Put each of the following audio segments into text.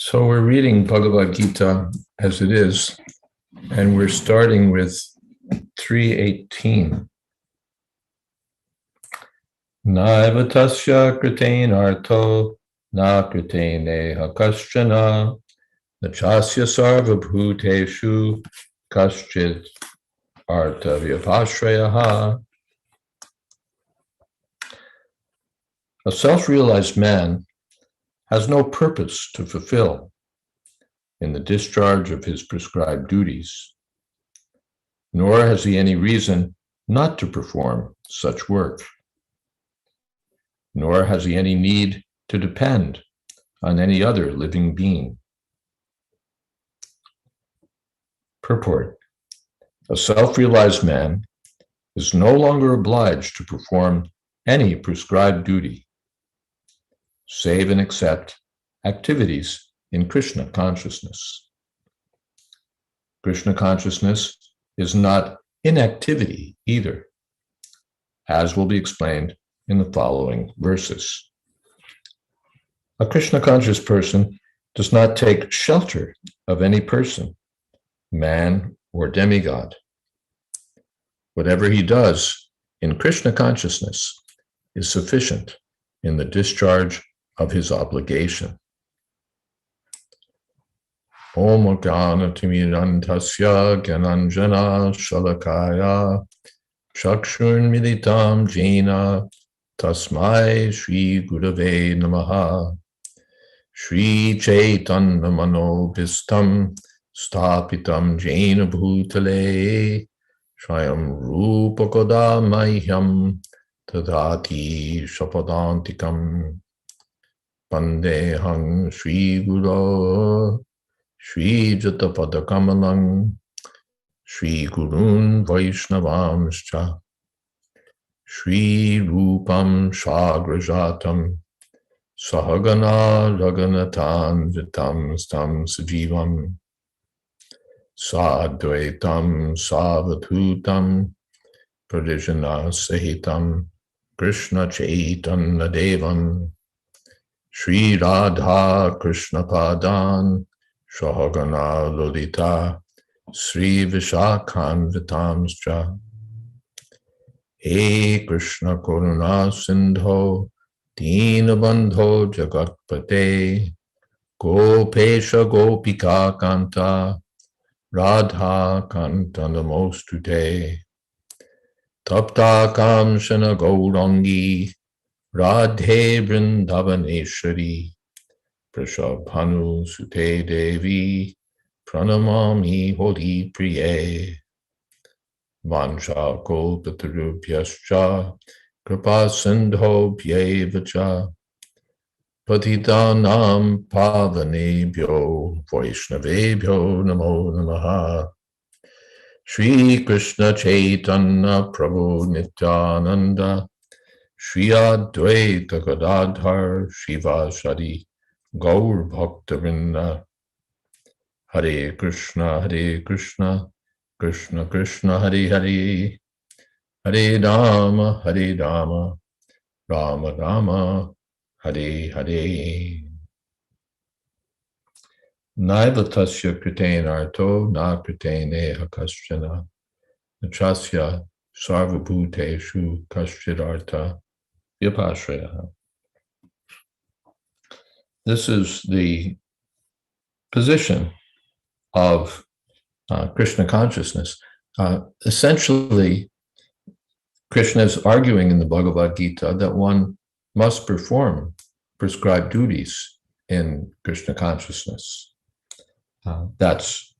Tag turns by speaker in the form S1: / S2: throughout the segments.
S1: So we're reading Bhagavad-gita As It Is, and we're starting with 318. Naiva tasya kritain arto na kriteneha kaschana nachasya sarva bhuteshu kaschit arta vyapashrayaha. A self-realized man has no purpose to fulfill in the discharge of his prescribed duties, nor has he any reason not to perform such work, nor has he any need to depend on any other living being. Purport: a self-realized man is no longer obliged to perform any prescribed duty, save and except activities in Krishna consciousness. Krishna consciousness is not inactivity either, as will be explained in the following verses. A Krishna conscious person does not take shelter of any person, man or demigod. Whatever he does in Krishna consciousness is sufficient in the discharge of his obligation. Om Gyanatimirantasya Gyananjana Shalakaya Chakshurn Militam Jena Tasmai Shri Gurave Namaha. Shri Chaitanya Manobhistam Stapitam Jena Bhutale Swayam Rupa Koda Mahyam Tadati Shapadantikam Pandehang Shri Guru Shri Jatapada Kamalang Shri Gurun Vaishnavamscha Shri Rupam Shagrajatam Sahagana Raganatan Vitam Stam Sajivam Sadvaitam Savatutam Pradijana Sahitam Krishna Chaitanya Devam Shri Radha Krishna Padan Sahagana Lolita Sri Vishakhan Vitamscha. He Krishna Karuna Sindho Deenabandho Jagatpate Gopesha Gopika Kanta Radha Kanta Namostute Tapta Kamshana Gaurangi Radhe Vrindavaneshwari Prashabhanu Sute Devi Pranamami Holi Priye Vansha Kolpatarubhyascha Kripa Sindho Bhyevacha Patitanam Pavanebhyo Vaishnavebhyo Namo Namaha. Shri Krishna Chaitanya Prabhu Nityananda Shri Advaita Gadadhar Shivasadi Gaur Bhaktavinda. Hare Krishna, Krishna Krishna, Hare Hare, Hare Rama, Rama Rama, Hare Hare. Naiva tasya kritein arto na kritene akaschana nachasya sarvabhuteshu kaschid vyapashraya. This is the position of Krishna consciousness. Essentially, Krishna is arguing in the Bhagavad-gita that one must perform prescribed duties in Krishna consciousness. That's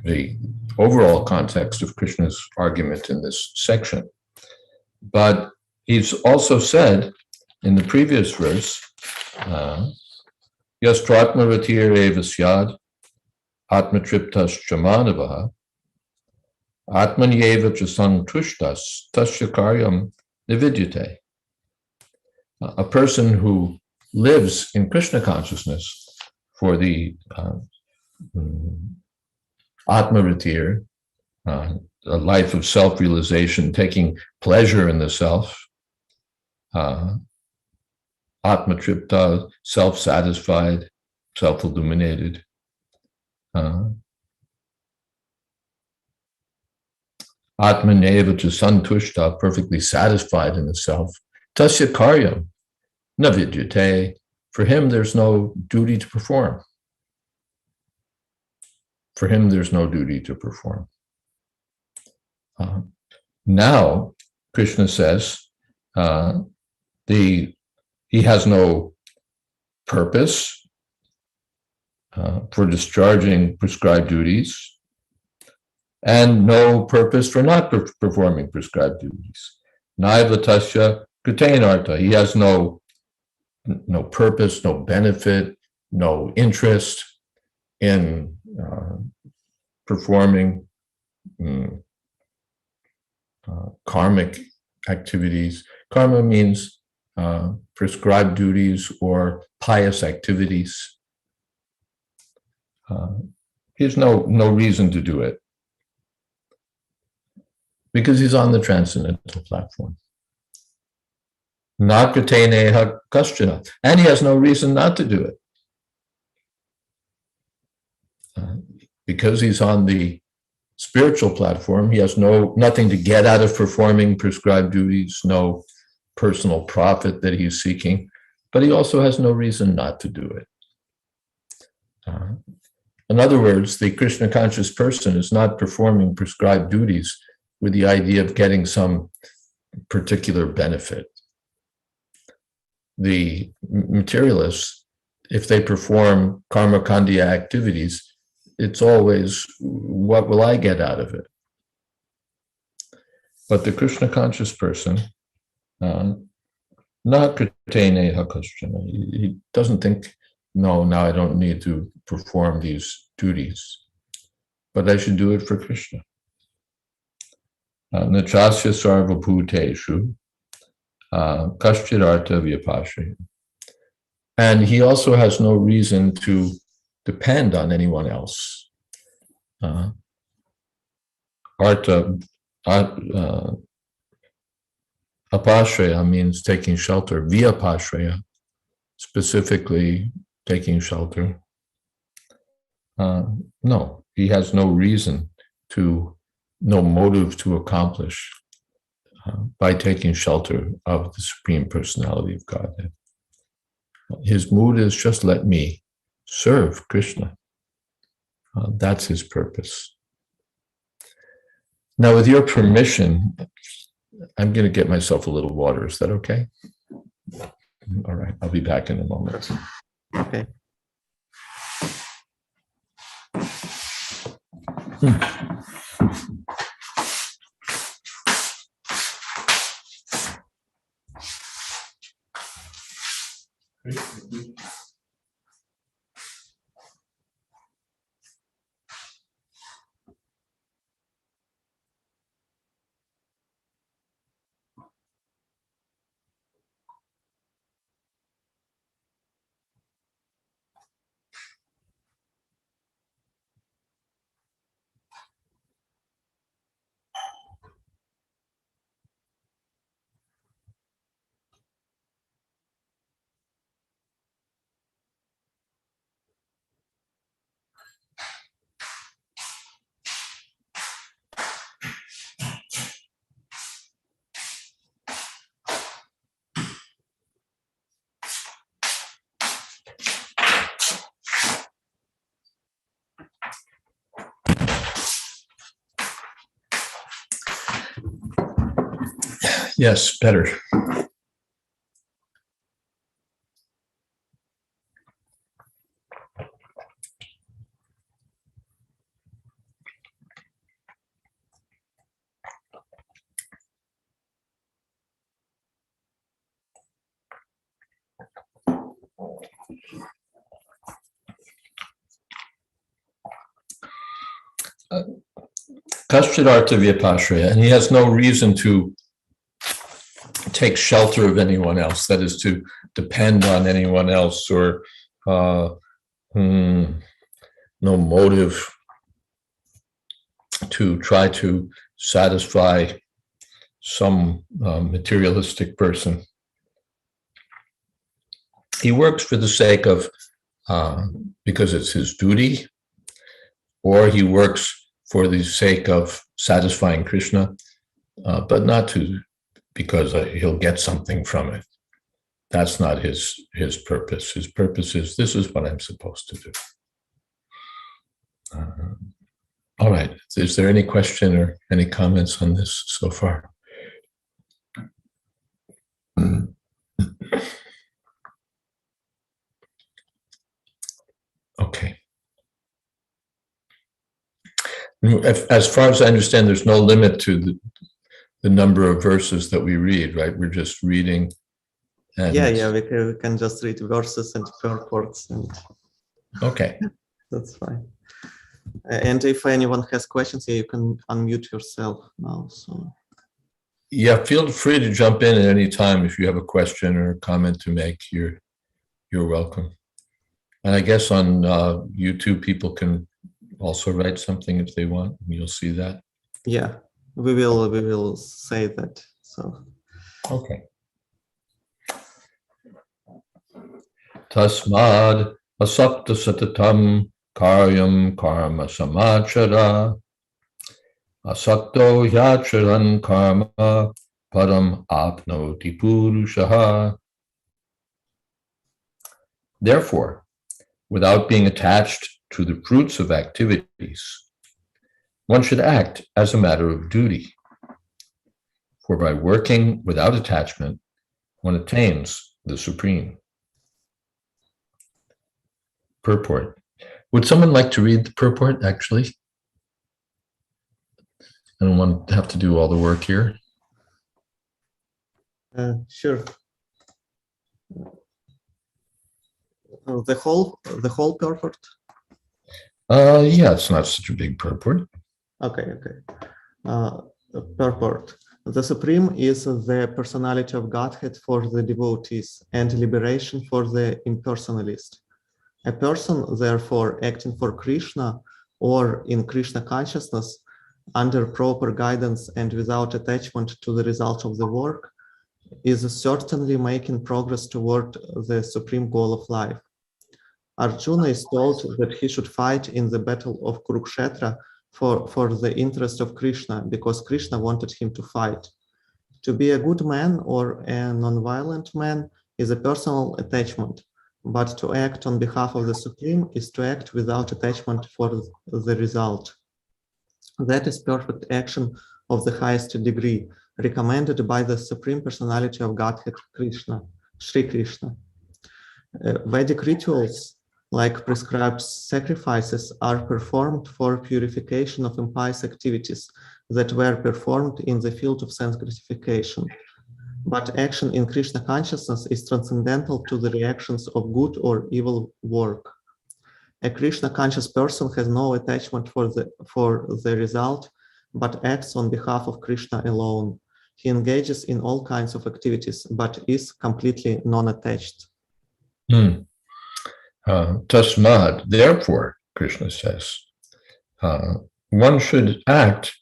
S1: the overall context of Krishna's argument in this section. But he's also said in the previous verse, Yastratma ratir evasyad atmatriptas chamanavaha atmanyeva chasantushtas tasya karyam nividyate. A person who lives in Krishna consciousness for the atmaratir, a life of self-realization, taking pleasure in the self, Atmatripta, self-satisfied, self-illuminated. Atmaneva to santushta, perfectly satisfied in itself. Tasya karyam, na vidyate, for him there's no duty to perform. For him there's no duty to perform. Now, Krishna says, he has no purpose for discharging prescribed duties, and no purpose for not performing prescribed duties. Naiva tasya kritenartha. He has no purpose, no benefit, no interest in performing karmic activities. Karma means prescribed duties or pious activities. He has no reason to do it, because he's on the transcendental platform. Nakrateneha kaschana, and he has no reason not to do it. Because he's on the spiritual platform, he has nothing to get out of performing prescribed duties, no personal profit that he's seeking, but he also has no reason not to do it. In other words, the Krishna conscious person is not performing prescribed duties with the idea of getting some particular benefit. The materialists, if they perform karma khandya activities, it's always, what will I get out of it? But the Krishna conscious person, not kritene hakashana, he doesn't think, no, now I don't need to perform these duties, but I should do it for Krishna. Nachasya sarva bhuteshu kaschirartha vyapashya. And he also has no reason to depend on anyone else. Apashraya means taking shelter. Vyapashraya, specifically taking shelter. No, he has no reason no motive to accomplish by taking shelter of the Supreme Personality of Godhead. His mood is just let me serve Krishna. That's his purpose. Now, with your permission, I'm going to get myself a little water. Is that okay? All right, I'll be back in a moment.
S2: Okay.
S1: Yes, better. Kashchidartha vyapashraya, and he has no reason to take shelter of anyone else, that is to depend on anyone else, or no motive to try to satisfy some materialistic person. he works for the sake of, because it's his duty, or he works for the sake of satisfying Krishna, but not because he'll get something from it. That's not his purpose. His purpose is, this is what I'm supposed to do. All right. Is there any question or any comments on this so far? Okay. As far as I understand, there's no limit to the number of verses that we read, right? We're just reading. And
S2: we can just read verses and purports.
S1: Okay.
S2: That's fine. And if anyone has questions, you can unmute yourself now. So.
S1: Yeah, feel free to jump in at any time if you have a question or a comment to make. You're welcome. And I guess on YouTube, people can also write something if they want. You'll see that.
S2: Yeah, we will say that. So.
S1: Okay. Tasmad asakta satatam karyam karma samachara asakto yacharan karma padam apnoti purushaha. Therefore, without being attached to the fruits of activities, one should act as a matter of duty. For by working without attachment, one attains the supreme. Purport. Would someone like to read the purport, actually? I don't want to have to do all the work here.
S2: Sure. The whole purport?
S1: Yeah, it's not such a big purport.
S2: Okay. Purport. The Supreme is the personality of Godhead for the devotees and liberation for the impersonalist. A person, therefore, acting for Krishna or in Krishna consciousness under proper guidance and without attachment to the result of the work is certainly making progress toward the supreme goal of life. Arjuna is told that he should fight in the battle of Kurukshetra for the interest of Krishna because Krishna wanted him to fight. To be a good man or a non-violent man is a personal attachment, but to act on behalf of the Supreme is to act without attachment for the result. That is perfect action of the highest degree, recommended by the Supreme Personality of Godhead, Krishna, Sri Krishna. Vedic rituals, like prescribed sacrifices, are performed for purification of impious activities that were performed in the field of sense gratification. But action in Krishna consciousness is transcendental to the reactions of good or evil work. A Krishna conscious person has no attachment for the result, but acts on behalf of Krishna alone. He engages in all kinds of activities, but is completely non-attached.
S1: Tasmad, therefore, Krishna says, one should act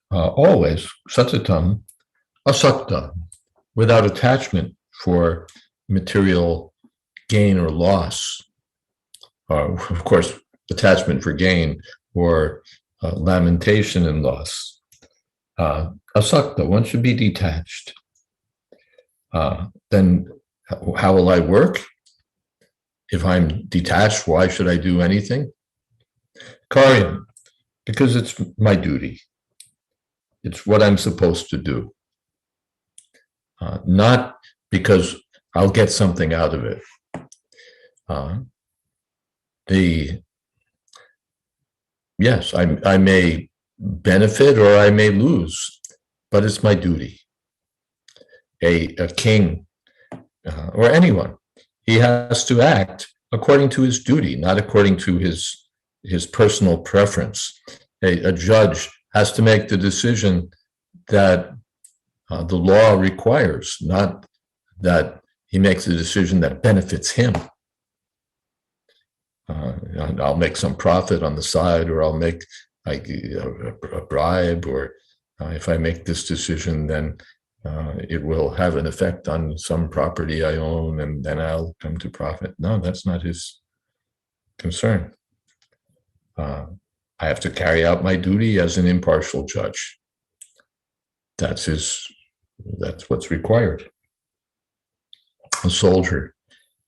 S1: always, satatam, asakta, without attachment for material gain or loss. Of course, attachment for gain or lamentation and loss. Asakta, one should be detached. Then how will I work? If I'm detached, why should I do anything? Karyam, because it's my duty. It's what I'm supposed to do. Not because I'll get something out of it. Yes, I may benefit or I may lose, but it's my duty. A king or anyone, he has to act according to his duty, not according to his personal preference. A judge has to make the decision that the law requires, not that he makes a decision that benefits him. I'll make some profit on the side, or I'll make like a bribe, or if I make this decision, then it will have an effect on some property I own and then I'll come to profit. No, that's not his concern. I have to carry out my duty as an impartial judge. That's what's required. A soldier,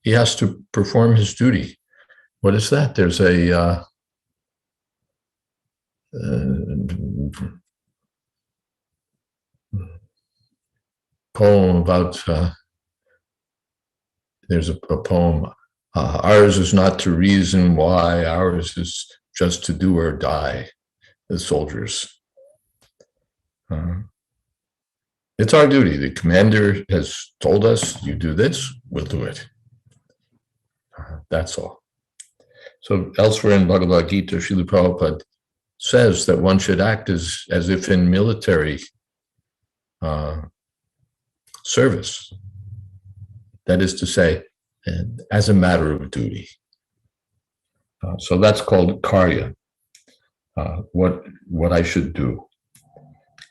S1: he has to perform his duty. What is that? There's a poem about, there's a poem, ours is not to reason why, ours is just to do or die, the soldiers. It's our duty. The commander has told us, you do this, we'll do it. That's all. So elsewhere in Bhagavad-gita, Srila Prabhupada says that one should act as if in military service. That is to say, as a matter of duty. So that's called karya, what I should do.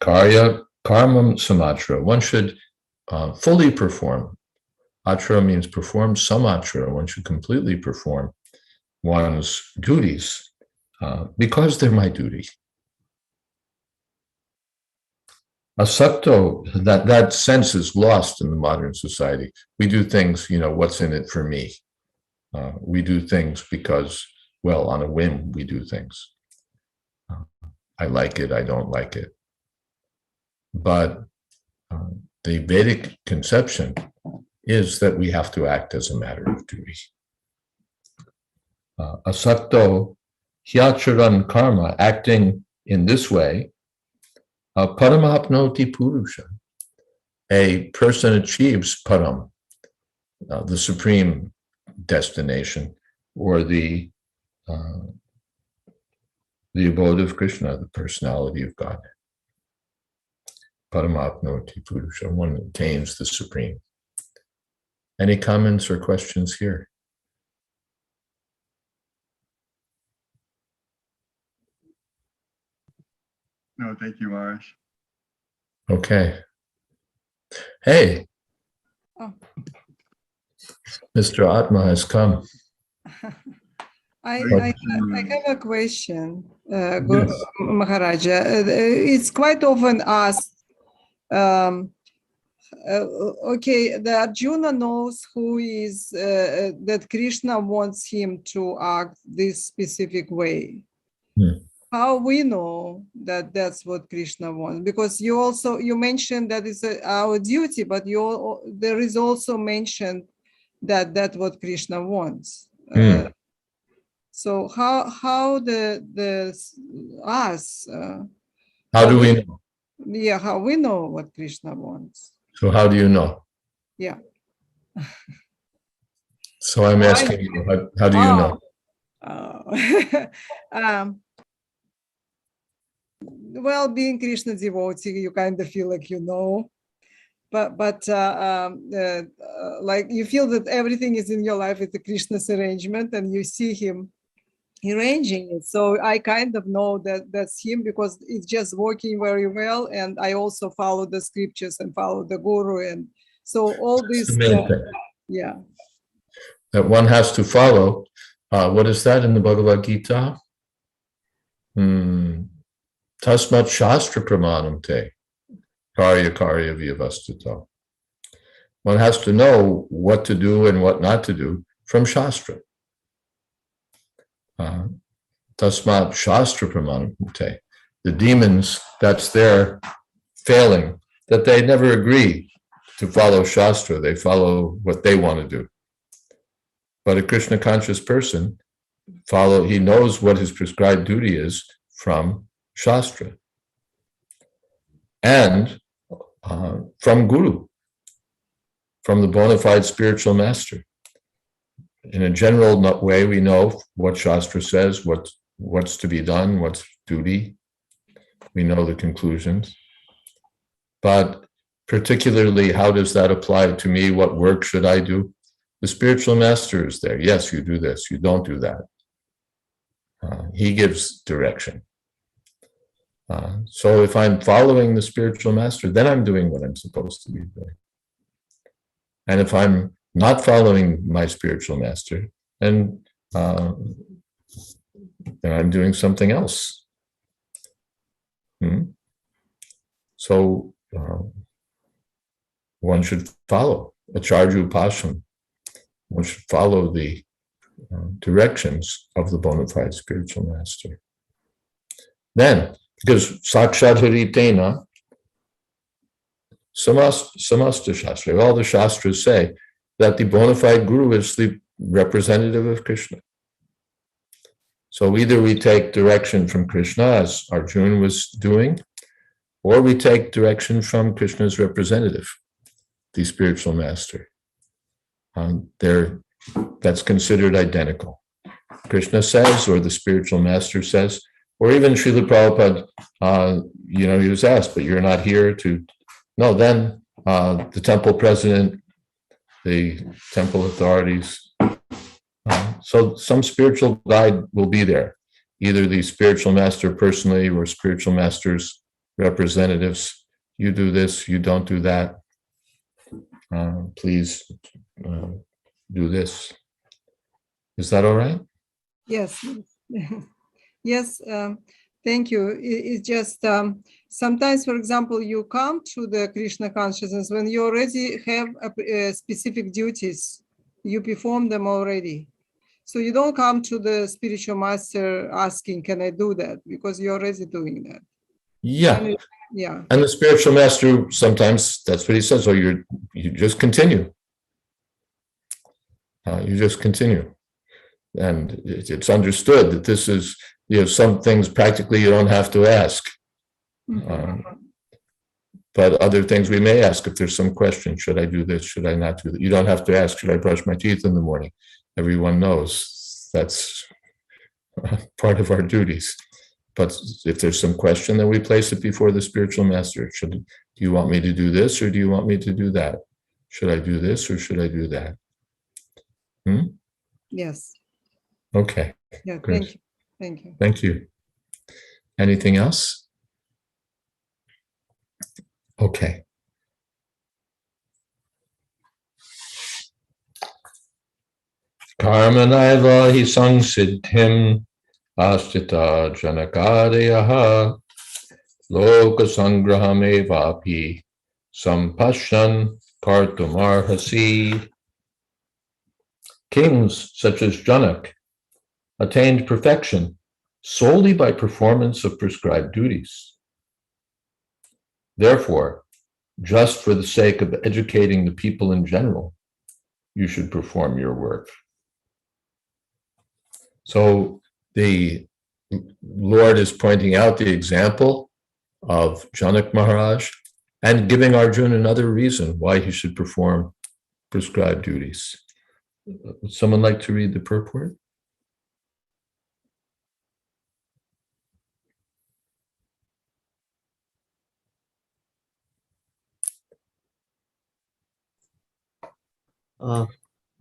S1: Karya, karmam samatra. One should fully perform. Achara means perform samatra. One should completely perform one's duties because they're my duty. Asakto, that sense is lost in the modern society. We do things, what's in it for me? We do things because, well, on a whim, we do things. I like it, I don't like it. But the Vedic conception is that we have to act as a matter of duty. Asakto hyacharan karma, acting in this way, paramapnoti purusha. A person achieves param, the supreme destination, or the abode of Krishna, the personality of God. Paramapnoti purusha, one attains the supreme. Any comments or questions here?
S3: No, thank you, Maharaj.
S1: Okay. Hey, Mr. Atma has come.
S4: I have a question,
S1: Yes.
S4: Maharaja. It's quite often asked, okay, the Arjuna knows who is, that Krishna wants him to act this specific way. How we know that that's what Krishna wants? Because you mentioned that it's our duty, but there is also mentioned that that's what Krishna wants. So how us?
S1: How do we know?
S4: Yeah, how we know what Krishna wants?
S1: So how do you know?
S4: Yeah.
S1: So I'm asking you, how do you know?
S4: Well, being Krishna devotee, you kind of feel like you know, but like you feel that everything is in your life is the Krishna's arrangement, and you see him arranging it. So I kind of know that that's him because it's just working very well, and I also follow the scriptures and follow the guru, and so all this. Yeah.
S1: That one has to follow. What is that in the Bhagavad-gita? Tasmat shastra pramanam te, karya vyavastito. One has to know what to do and what not to do from shastra. Tasmat shastra pramanam te. The demons, that's their failing, that they never agree to follow shastra. They follow what they want to do. But a Krishna conscious person, he knows what his prescribed duty is from Shastra and from Guru, from the bona fide spiritual master. In a general way, we know what Shastra says, what's to be done, what's duty. We know the conclusions. But particularly, how does that apply to me? What work should I do? The spiritual master is there. Yes, you do this, you don't do that. He gives direction. So if I'm following the spiritual master, then I'm doing what I'm supposed to be doing. And if I'm not following my spiritual master, then I'm doing something else. So one should follow Acharya Upasham. One should follow the directions of the bona fide spiritual master. Then, because Sakshat Haritena, Samasta Shastra, all the Shastras say that the bona fide guru is the representative of Krishna. So either we take direction from Krishna, as Arjuna was doing, or we take direction from Krishna's representative, the spiritual master. That's considered identical. Krishna says, or the spiritual master says, or even Srila Prabhupada, he was asked, but you're not here to... No, then the temple president, the temple authorities. So some spiritual guide will be there, either the spiritual master personally or spiritual master's representatives. You do this, you don't do that. Please do this. Is that all right?
S4: Yes. Yes. Thank you. It's just sometimes, for example, you come to the Krishna consciousness when you already have specific duties. You perform them already. So you don't come to the spiritual master asking, can I do that? Because you're already doing that.
S1: Yeah.
S4: Yeah.
S1: And the spiritual master, sometimes that's what he says. Or you just continue. You just continue. And it's understood that this is, some things practically you don't have to ask. But other things we may ask if there's some question. Should I do this? Should I not do that? You don't have to ask, should I brush my teeth in the morning? Everyone knows that's part of our duties. But if there's some question, then we place it before the spiritual master. Do you want me to do this or do you want me to do that? Should I do this or should I do that?
S4: Yes.
S1: Okay.
S4: Yeah.
S1: Good.
S4: Thank you. Thank you.
S1: Thank you. Anything else? Okay. Karmanaiva hi sangsiddhim astita janakadayaha loka sangraham evapi sampashyan kartumarhasi. Kings such as Janak attained perfection solely by performance of prescribed duties. Therefore, just for the sake of educating the people in general, you should perform your work. So the Lord is pointing out the example of Janak Maharaj and giving Arjuna another reason why he should perform prescribed duties. Would someone like to read the purport?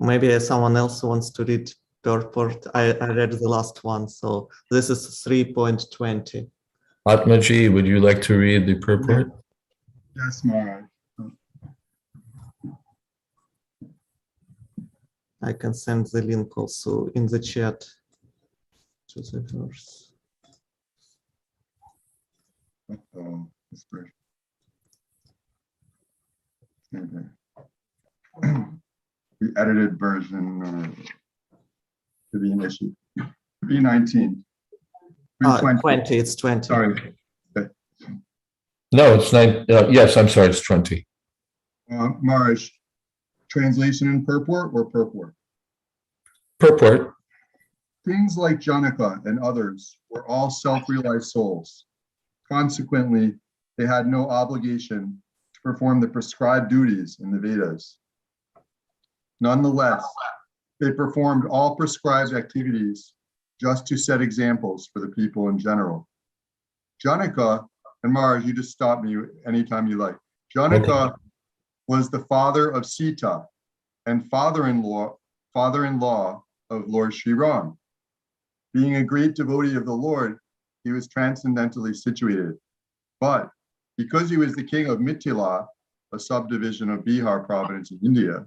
S2: Maybe someone else wants to read purport. I read the last one, so this is 3.20.
S1: Atmaji, would you like to read the purport?
S3: Yes, Maharaj.
S2: I can send the link also in the chat to the verse.
S3: The edited version to be an issue. B19.
S2: 20, it's 20.
S3: Sorry.
S1: No, it's 9. Yes, I'm sorry, it's 20.
S3: Maharaj, translation and purport or purport?
S1: Purport.
S3: Kings like Janaka and others were all self-realized souls. Consequently, they had no obligation to perform the prescribed duties in the Vedas. Nonetheless, they performed all prescribed activities just to set examples for the people in general. Janaka, and Maharaj, you just stop me anytime you like. Janaka was the father of Sita and father-in-law of Lord Sri Ram. Being a great devotee of the Lord, he was transcendentally situated. But because he was the king of Mithila, a subdivision of Bihar province in India,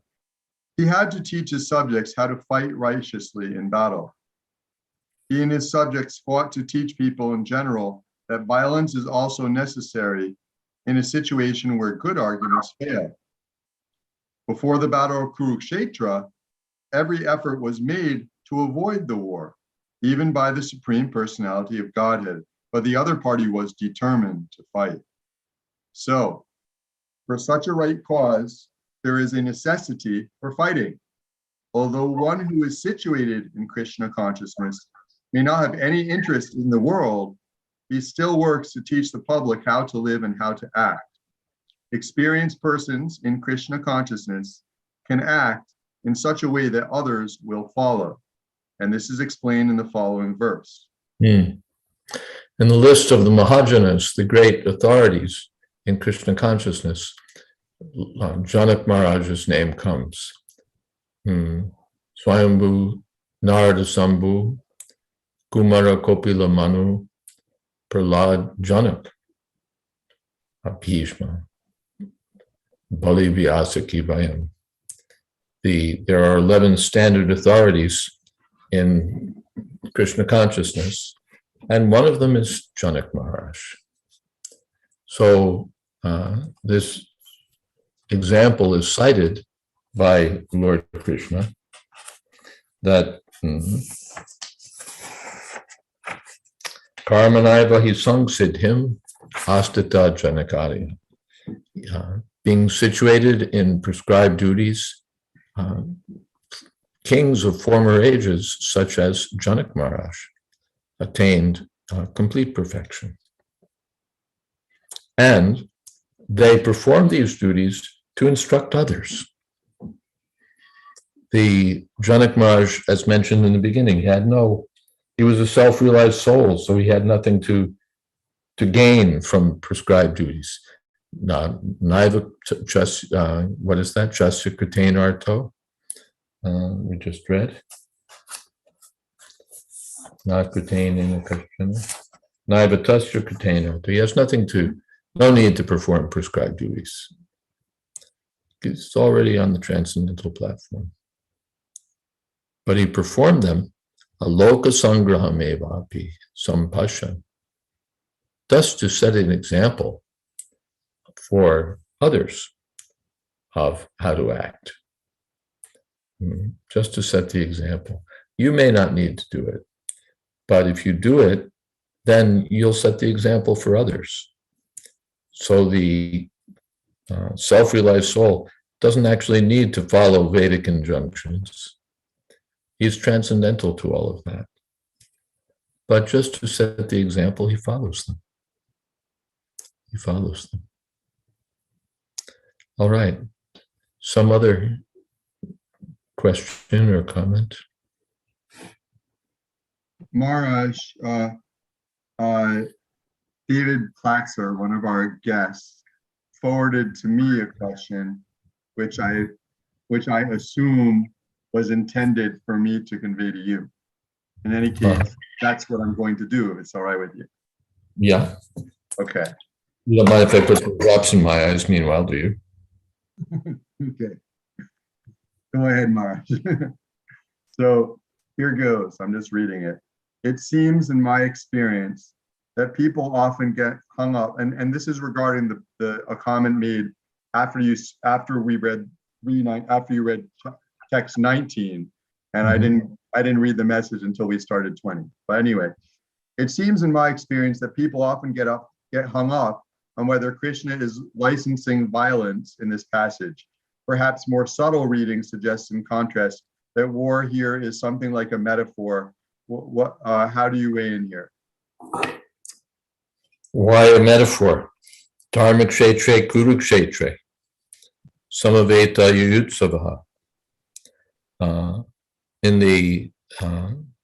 S3: he had to teach his subjects how to fight righteously in battle. He and his subjects fought to teach people in general that violence is also necessary in a situation where good arguments fail. Before the battle of Kurukshetra, every effort was made to avoid the war, even by the Supreme Personality of Godhead, but the other party was determined to fight. So, for such a right cause, there is a necessity for fighting. Although one who is situated in Krishna consciousness may not have any interest in the world, he still works to teach the public how to live and how to act. Experienced persons in Krishna consciousness can act in such a way that others will follow. And this is explained in the following verse.
S1: In the list of the Mahajanas, the great authorities in Krishna consciousness, Janak Maharaj's name comes. Swayambhu, Narada Sambhu, Kumara Kopila Manu, Prahlad Janak, Bhishma, Bali Vyasaki Vayam. There are 11 standard authorities in Krishna consciousness, and one of them is Janak Maharaj. So this example is cited by Lord Krishna that Karmanaiva hi sangsiddhim astita janakari. Being situated in prescribed duties, kings of former ages, such as Janak Maharaj, attained complete perfection. And they performed these duties to instruct others. The Janak Maharaj, as mentioned in the beginning, he was a self-realized soul, so he had nothing to gain from prescribed duties. Naiva what is that? Jasya Kritain Arto? We just read. Not Kritain in a question. Naiva Tasya Kritain Arto. He has no need to perform prescribed duties. It's already on the transcendental platform. But he performed them aloka sangraham evapi sampashan, thus to set an example for others of how to act. Just to set the example. You may not need to do it, but if you do it, then you'll set the example for others. So the self-realized soul doesn't actually need to follow Vedic injunctions. He's transcendental to all of that. But just to set the example, he follows them. He follows them. All right. Some other question or comment?
S3: Maharaj, David Plaxer, one of our guests, forwarded to me a question, which I assume was intended for me to convey to you. In any case, that's what I'm going to do, if it's all right with you.
S1: Yeah.
S3: Okay.
S1: You don't mind if I put some drops in my eyes meanwhile, do you?
S3: Okay. Go ahead, Maharaj. So here goes. I'm just reading it. It seems in my experience that people often get hung up, and this is regarding a comment made after you read text 19, and I didn't read the message until we started 20. But anyway, it seems in my experience that people often get hung up on whether Krishna is licensing violence in this passage. Perhaps more subtle reading suggests in contrast that war here is something like a metaphor. How do you weigh in here?
S1: Why a metaphor? Dharma kshetre kurukshetre. Samaveta yuyutsavaha. In the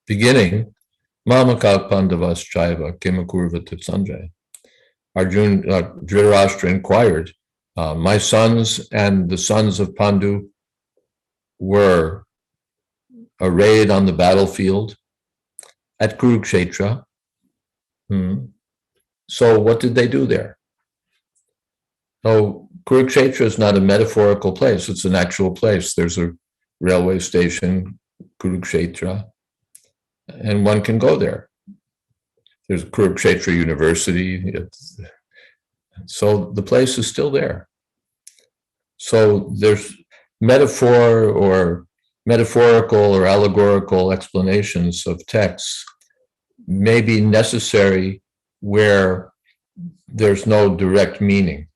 S1: beginning, Mamakal Pandavas Jaiva Kimakurvata Sanjay. Arjuna, Dhritarashtra inquired, my sons and the sons of Pandu were arrayed on the battlefield at Kurukshetra. So what did they do there? Oh, Kurukshetra is not a metaphorical place. It's an actual place. There's a railway station, Kurukshetra, and one can go there. There's Kurukshetra University. So the place is still there. So there's metaphor or metaphorical or allegorical explanations of texts may be necessary where there's no direct meaning.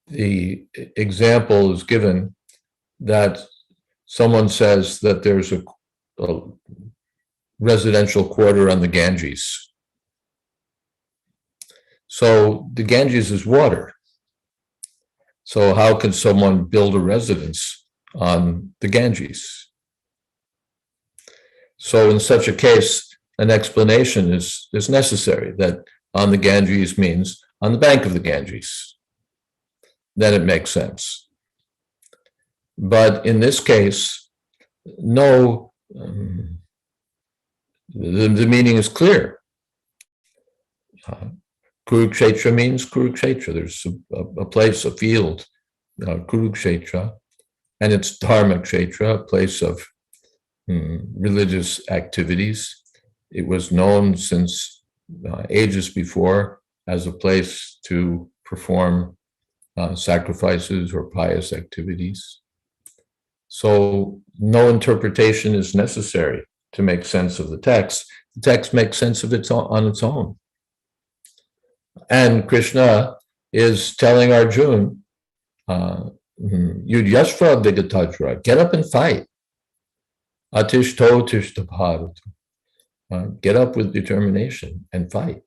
S1: The example is given that someone says that there's a residential quarter on the Ganges. So the Ganges is water. So how can someone build a residence on the Ganges? So in such a case, an explanation is necessary, that on the Ganges means on the bank of the Ganges. Then it makes sense. But in this case, no, the meaning is clear. Kurukshetra means Kurukshetra. There's a place, a field, Kurukshetra, and it's Dharma Kshetra, a place of religious activities. It was known since ages before as a place to perform sacrifices or pious activities. So no interpretation is necessary to make sense of the text. The text makes sense of it on its own. And Krishna is telling Arjuna, Yudhyashva Vigatajra, get up and fight. Atishto Tishthabharat. Get up with determination and fight.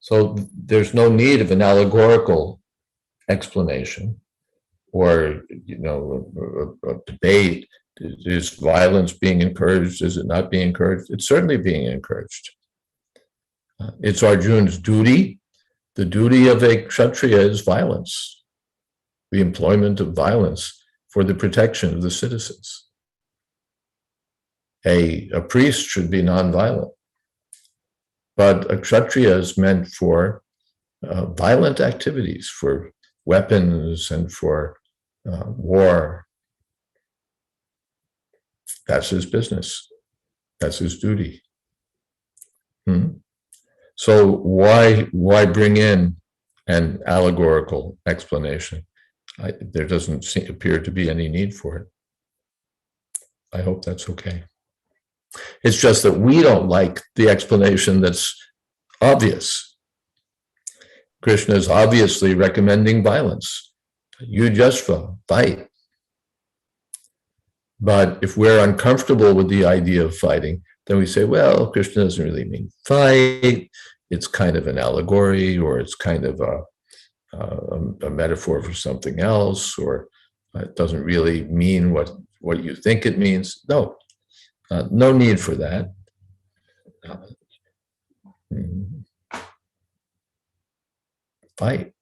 S1: So there's no need of an allegorical explanation or, a debate. Is violence being encouraged? Is it not being encouraged? It's certainly being encouraged. It's Arjuna's duty. The duty of a Kshatriya is violence, the employment of violence for the protection of the citizens. A priest should be nonviolent, but a Kshatriya is meant for violent activities, for weapons and for war. That's his business. That's his duty. So why bring in an allegorical explanation? There doesn't appear to be any need for it. I hope that's okay. It's just that we don't like the explanation that's obvious. Krishna is obviously recommending violence. Yudhyashva, fight. But if we're uncomfortable with the idea of fighting, then we say, well, Krishna doesn't really mean fight. It's kind of an allegory, or it's kind of a metaphor for something else, or it doesn't really mean what you think it means. No, no need for that. Fight.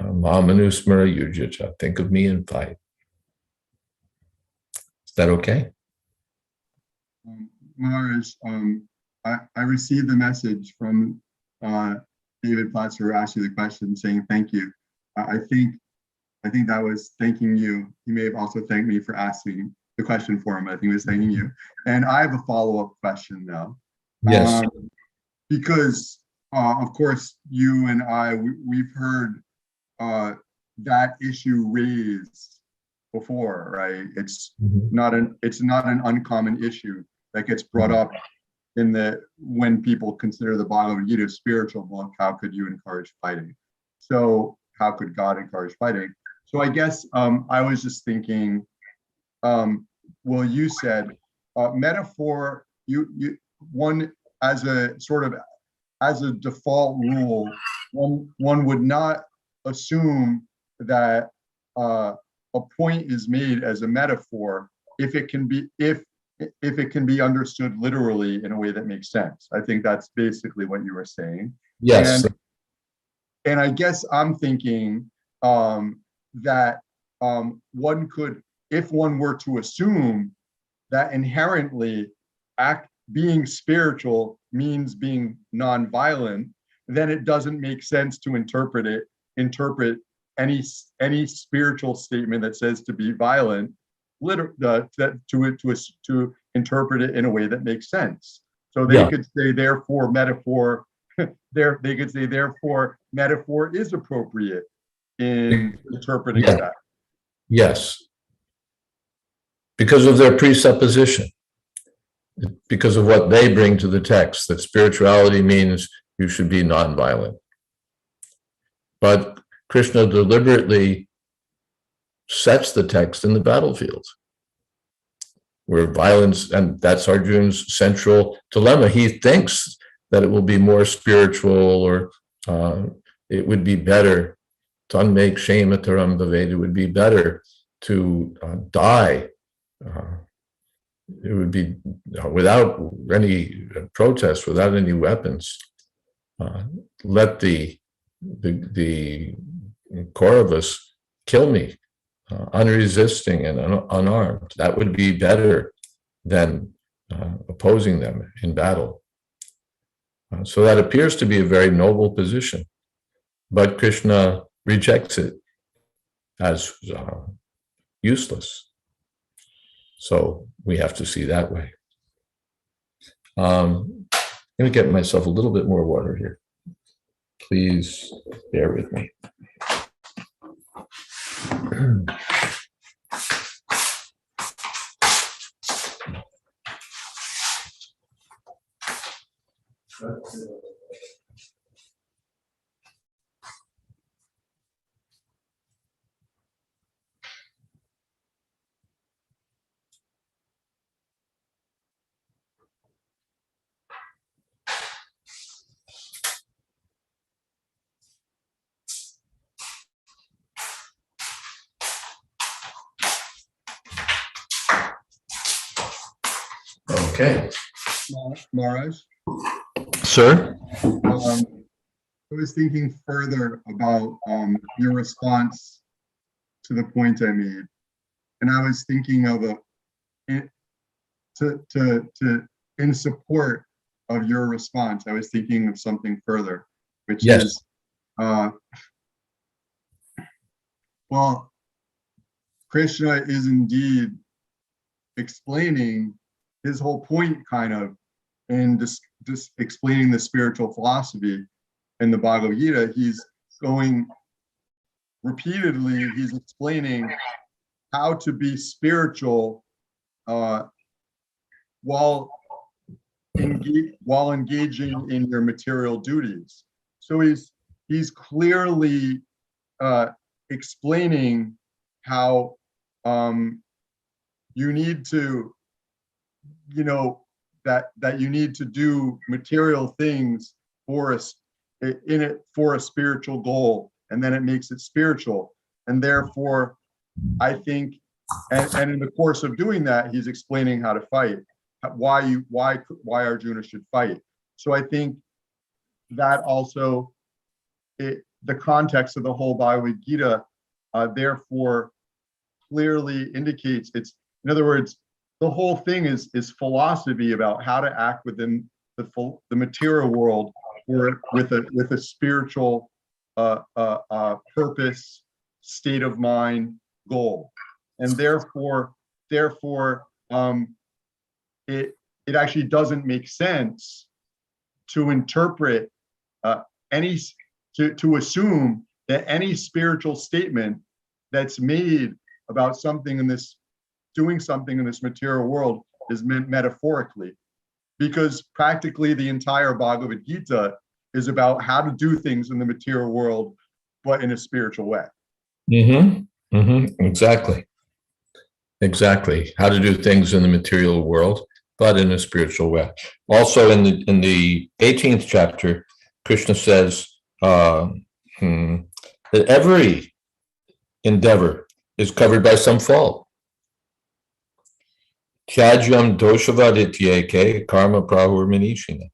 S1: Mamanusmara Yudhyacha. Think of me and fight. Is that okay?
S3: Maharaj, I received the message from David Platzer, who asked you the question, saying thank you. I think that was thanking you. He may have also thanked me for asking the question for him. I think he was thanking you. And I have a follow-up question now.
S1: Yes.
S3: Because of course, you and I, we've heard that issue raised before, right? It's not an uncommon issue that gets brought up when people consider the Bhagavad-gita a spiritual book. How could you encourage fighting? So how could God encourage fighting? So I guess I was just thinking, well, you said metaphor, one as a default rule, one would not assume that a point is made as a metaphor if it can be understood literally in a way that makes sense. I think that's basically what you were saying.
S1: Yes.
S3: And I guess I'm thinking that one could, if one were to assume that inherently being spiritual means being non-violent, then it doesn't make sense to interpret any spiritual statement that says to be violent, to interpret it in a way that makes sense. So they could say, therefore, metaphor. They could say, therefore, metaphor is appropriate in interpreting that.
S1: Yes, because of their presupposition, because of what they bring to the text, that spirituality means you should be nonviolent. But Krishna deliberately sets the text in the battlefield, where violence, and that's Arjuna's central dilemma. He thinks that it will be more spiritual, or it would be better, tanmek shemataram bhavet, it would be better to die. It would be without any protest, without any weapons. Let the Kauravas kill me, unresisting and unarmed. That would be better than opposing them in battle. So that appears to be a very noble position, but Krishna rejects it as useless. So we have to see that way. I'm going to get myself a little bit more water here. Please bear with me. Okay.
S3: Maharaj?
S1: Sir?
S3: I was thinking further about your response to the point I made, and I was thinking of in support of your response. I was thinking of something further, which is, well, Krishna is indeed explaining his whole point, kind of, in just explaining the spiritual philosophy in the Bhagavad-gita. He's going repeatedly, he's explaining how to be spiritual while engaging in your material duties. So he's clearly explaining how you need to, that you need to do material things for a spiritual goal, and then it makes it spiritual. And therefore, I think, and in the course of doing that, he's explaining how to fight, why Arjuna should fight. So I think that also, the context of the whole Bhagavad-gita, therefore clearly indicates it's, in other words, the whole thing is philosophy about how to act within the material world, or with a spiritual purpose, state of mind, goal. And therefore it actually doesn't make sense to interpret to assume that any spiritual statement that's made about something in this, doing something in this material world, is meant metaphorically, because practically the entire Bhagavad-gita is about how to do things in the material world, but in a spiritual way.
S1: Exactly. How to do things in the material world, but in a spiritual way. Also, in the 18th chapter, Krishna says that every endeavor is covered by some fault. Tyajyam doshavadyate karma prahur manishina.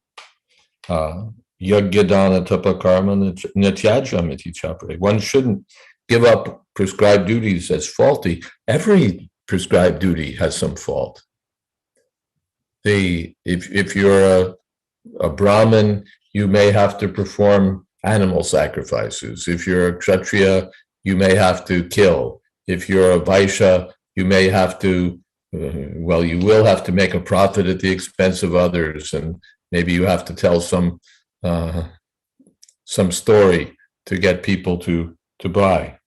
S1: Yagyadana tapa karma natyajyam iti chapre. One shouldn't give up prescribed duties as faulty. Every prescribed duty has some fault. If you're a Brahmin, you may have to perform animal sacrifices. If you're a Kshatriya, you may have to kill. If you're a Vaishya, you may have to, well, you will have to make a profit at the expense of others, and maybe you have to tell some story to get people to buy.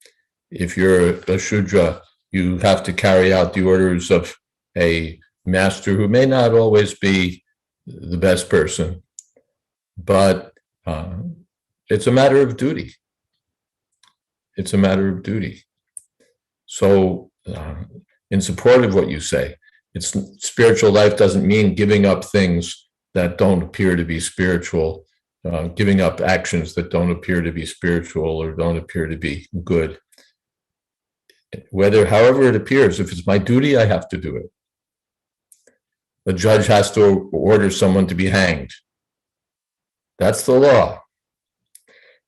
S1: If you're a Shudra, you have to carry out the orders of a master who may not always be the best person, but it's a matter of duty. It's a matter of duty. So in support of what you say, spiritual life doesn't mean giving up things that don't appear to be spiritual, giving up actions that don't appear to be spiritual or don't appear to be good. However it appears, if it's my duty, I have to do it. A judge has to order someone to be hanged. That's the law.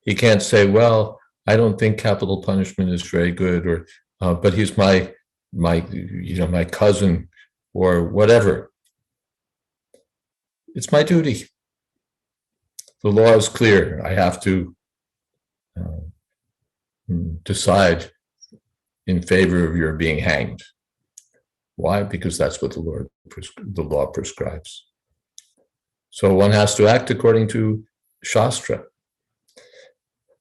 S1: He can't say, well, I don't think capital punishment is very good, or but he's my cousin or whatever. It's my duty. The law is clear. I have to decide in favor of your being hanged. Why? Because that's what the law prescribes. So one has to act according to Shastra.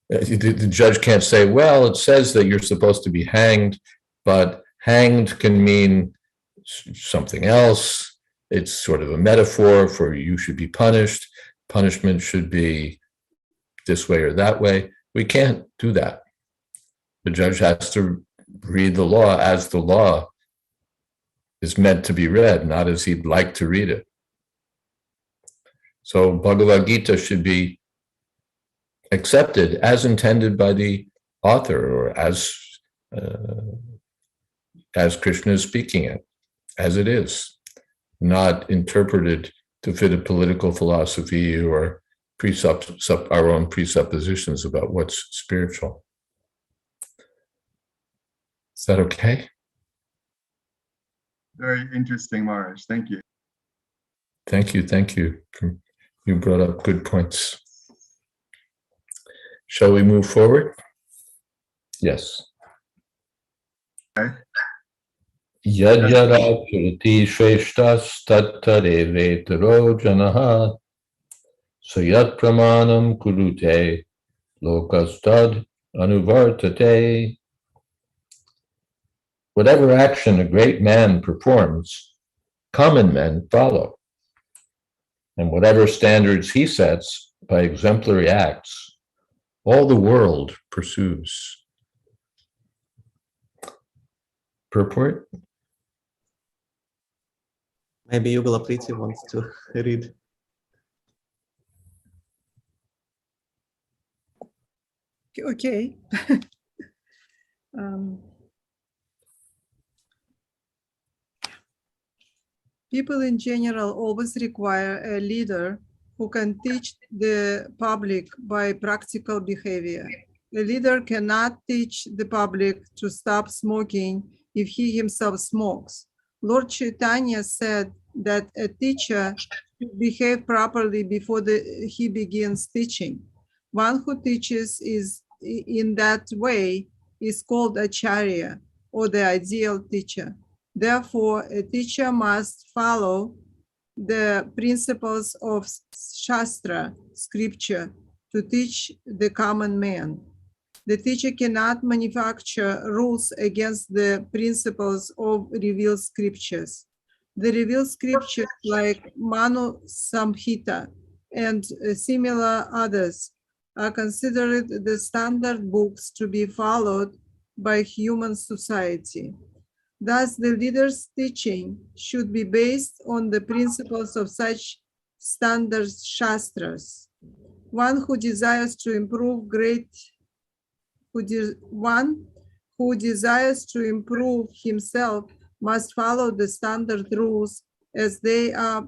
S1: The judge can't say, well, it says that you're supposed to be hanged, but hanged can mean something else. It's sort of a metaphor for you should be punished. Punishment should be this way or that way. We can't do that. The judge has to read the law as the law is meant to be read, not as he'd like to read it. So Bhagavad-gita should be accepted as intended by the author, or as Krishna is speaking it, as it is, not interpreted to fit a political philosophy or our own presuppositions about what's spiritual. Is that okay?
S3: Very interesting, Maharaj. Thank you.
S1: Thank you. You brought up good points. Shall we move forward? Yes.
S3: Okay.
S1: Yad yada kirti shreshtas tattare vetaro janaha sayat pramanam kurute lokastad anuvartate. Whatever action a great man performs, common men follow. And whatever standards he sets by exemplary acts, all the world pursues. Purport?
S2: Maybe Yugala Priti wants to read.
S4: Okay. People in general always require a leader who can teach the public by practical behavior. A leader cannot teach the public to stop smoking if he himself smokes. Lord Chaitanya said that a teacher should behave properly before he begins teaching. One who teaches in that way is called Acharya, or the ideal teacher. Therefore, a teacher must follow the principles of Shastra, scripture, to teach the common man. The teacher cannot manufacture rules against the principles of revealed scriptures. The revealed scriptures like Manu Samhita and similar others are considered the standard books to be followed by human society. Thus, the leader's teaching should be based on the principles of such standard shastras. One who desires to improve himself must follow the standard rules as they are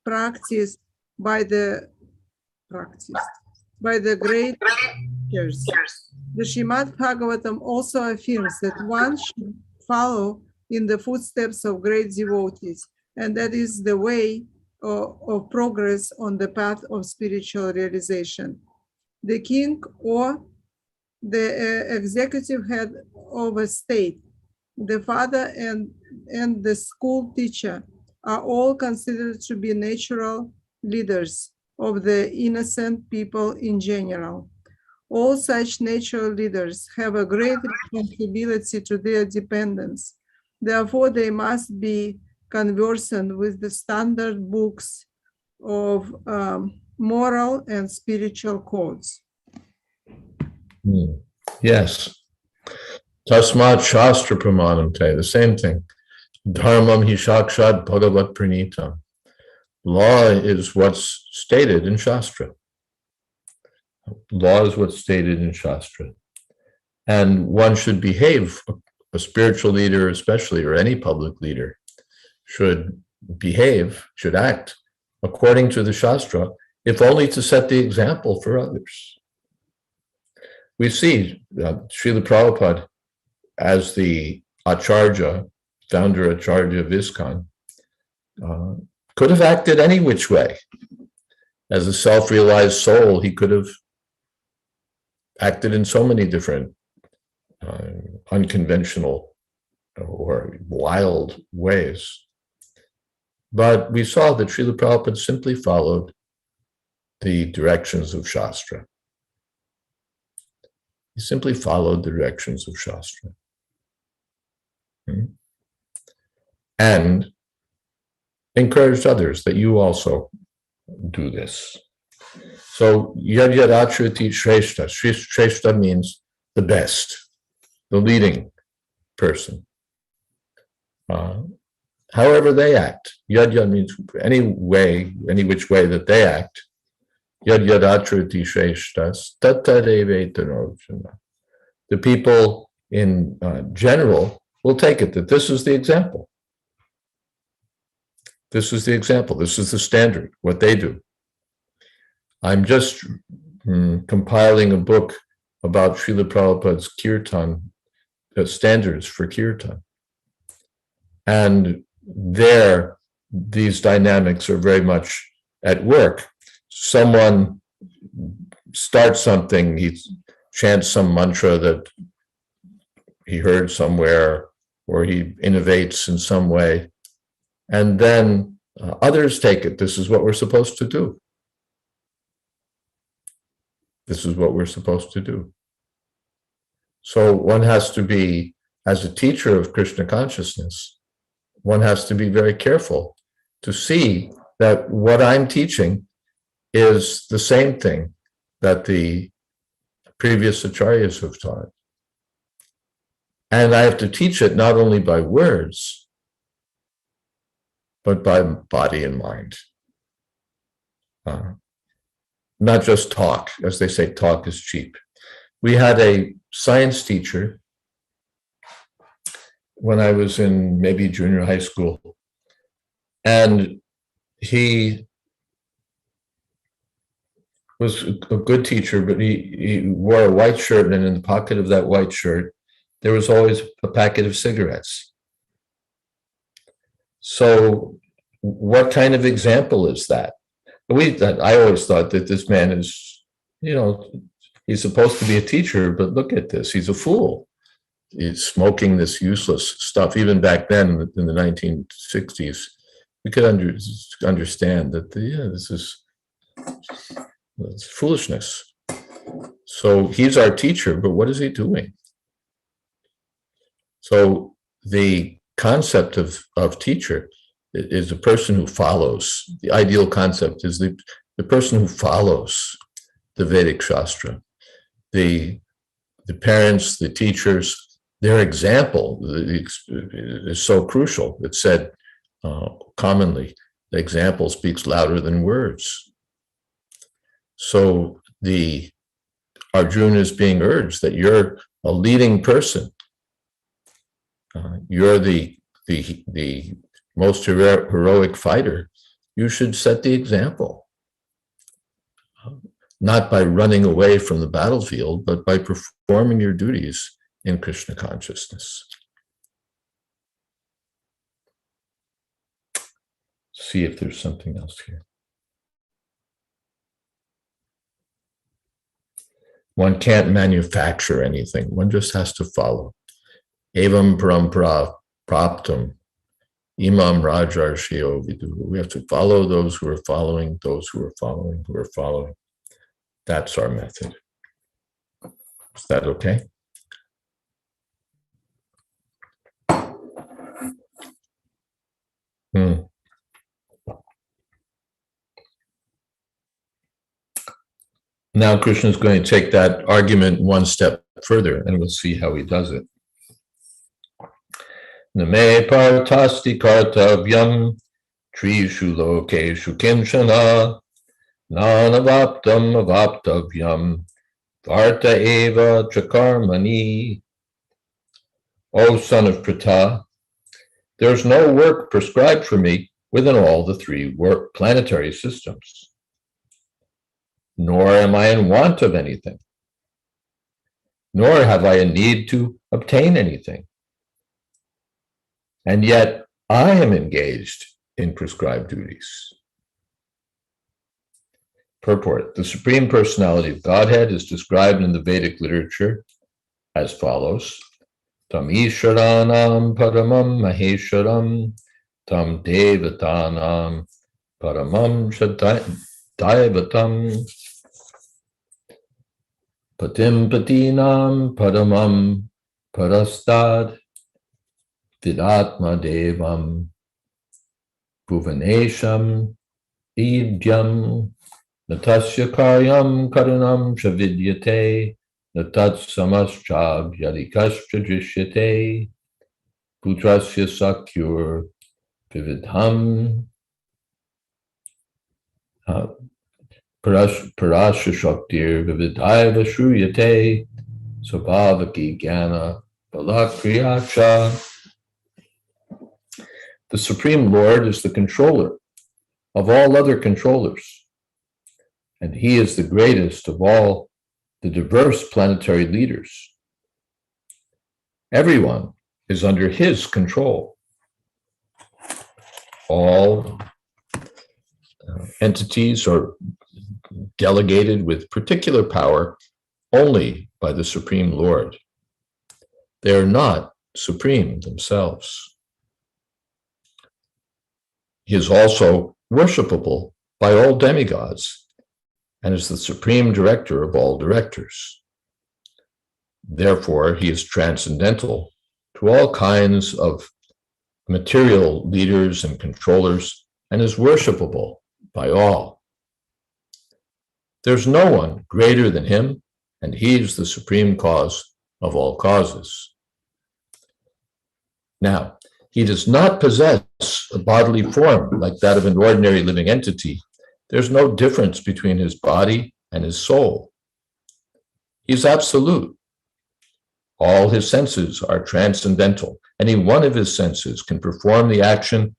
S4: practiced by the great teachers. The Srimad Bhagavatam also affirms that one should follow in the footsteps of great devotees, and that is the way of progress on the path of spiritual realization. The king or the executive head of a state, the father and the school teacher are all considered to be natural leaders of the innocent people in general. All such natural leaders have a great responsibility to their dependents. Therefore, they must be conversant with the standard books of moral and spiritual codes.
S1: Yes. Tasmat Shastra Pramanam Te, the same thing. Dharmam hi shakshad bhagavat pranitam. Law is what's stated in Shastra. Law is what's stated in Shastra. And one should behave, a spiritual leader especially, or any public leader, should behave, should act according to the Shastra, if only to set the example for others. We see Srila Prabhupada as the Acharya, founder Acharya of ISKCON, could have acted any which way. As a self-realized soul, he could have acted in so many different unconventional or wild ways. But we saw that Srila Prabhupada simply followed the directions of Shastra. He simply followed the directions of Shastra. And encouraged others that you also do this. So yad yad acharati shrestha. Shrestha means the best, the leading person. However they act. Yad yad means any way, any which way that they act. Yad yad acharati shrestha tattadevetanojana. The people in general will take it that this is the example. This is the example. This is the standard, what they do. I'm just compiling a book about Srila Prabhupada's kirtan, standards for kirtan. And there, these dynamics are very much at work. Someone starts something, he chants some mantra that he heard somewhere, or he innovates in some way, and then others take it. This is what we're supposed to do. This is what we're supposed to do. So one has to be, as a teacher of Krishna consciousness, one has to be very careful to see that what I'm teaching is the same thing that the previous acharyas have taught. And I have to teach it not only by words, but by body and mind. Not just talk. As they say, talk is cheap. We had a science teacher when I was in maybe junior high school, and he was a good teacher, but he wore a white shirt, and in the pocket of that white shirt, there was always a packet of cigarettes. So what kind of example is that? I always thought that this man is, he's supposed to be a teacher, but look at this, he's a fool. He's smoking this useless stuff. Even back then in the 1960s, we could understand that, this is foolishness. So he's our teacher, but what is he doing? So the concept of teacher is a person who follows. The ideal concept is the person who follows the Vedic Shastra. The parents, the teachers, their example is so crucial. It's said commonly, the example speaks louder than words. So the Arjuna is being urged that you're a leading person. You're the most heroic fighter. You should set the example. Not by running away from the battlefield, but by performing your duties in Krishna consciousness. See if there's something else here. One can't manufacture anything. One just has to follow. Evam parampara praptam imam rajarshio vidu. We have to follow those who are following, those who are following, who are following. That's our method. Is that okay? Now Krishna is going to take that argument one step further, and we'll see how he does it. Name partasti kartavyam trishu lokeshu kinchana nanavaptam avaptavyam varta eva chakarmani. O son of Pratha, there's no work prescribed for me within all the three planetary systems, nor am I in want of anything, nor have I a need to obtain anything. And yet I am engaged in prescribed duties. Purport: the Supreme Personality of Godhead is described in the Vedic literature as follows: Tam Isharanam Paramam Mahesharam Tam Devatanam Paramam Daivatam Patim Patinam Paramam Parastad Vidatma Devam Bhuvanesham Idyam Natasya Karyam Karanam Chavidyate Natat Samaschab Yadikashcha Drishyate Putrasya Sakyur Vividham Parasya Shaktir Vividhaiva Shruyate Sabhavaki Gyana Balakriyacha. The Supreme Lord is the controller of all other controllers, and he is the greatest of all the diverse planetary leaders. Everyone is under his control. All entities are delegated with particular power only by the Supreme Lord. They are not supreme themselves. He is also worshipable by all demigods and is the supreme director of all directors. Therefore, he is transcendental to all kinds of material leaders and controllers and is worshipable by all. There's no one greater than him, and he is the supreme cause of all causes. Now, he does not possess a bodily form like that of an ordinary living entity. There's no difference between his body and his soul. He's absolute. All his senses are transcendental. Any one of his senses can perform the action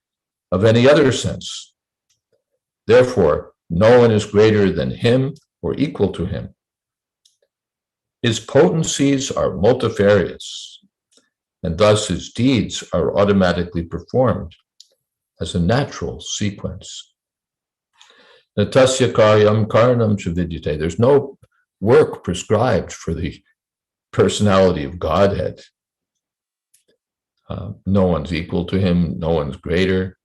S1: of any other sense. Therefore, no one is greater than him or equal to him. His potencies are multifarious, and thus his deeds are automatically performed as a natural sequence. Natasya karyam karanam chavidyate. There's no work prescribed for the personality of Godhead. No one's equal to him, no one's greater.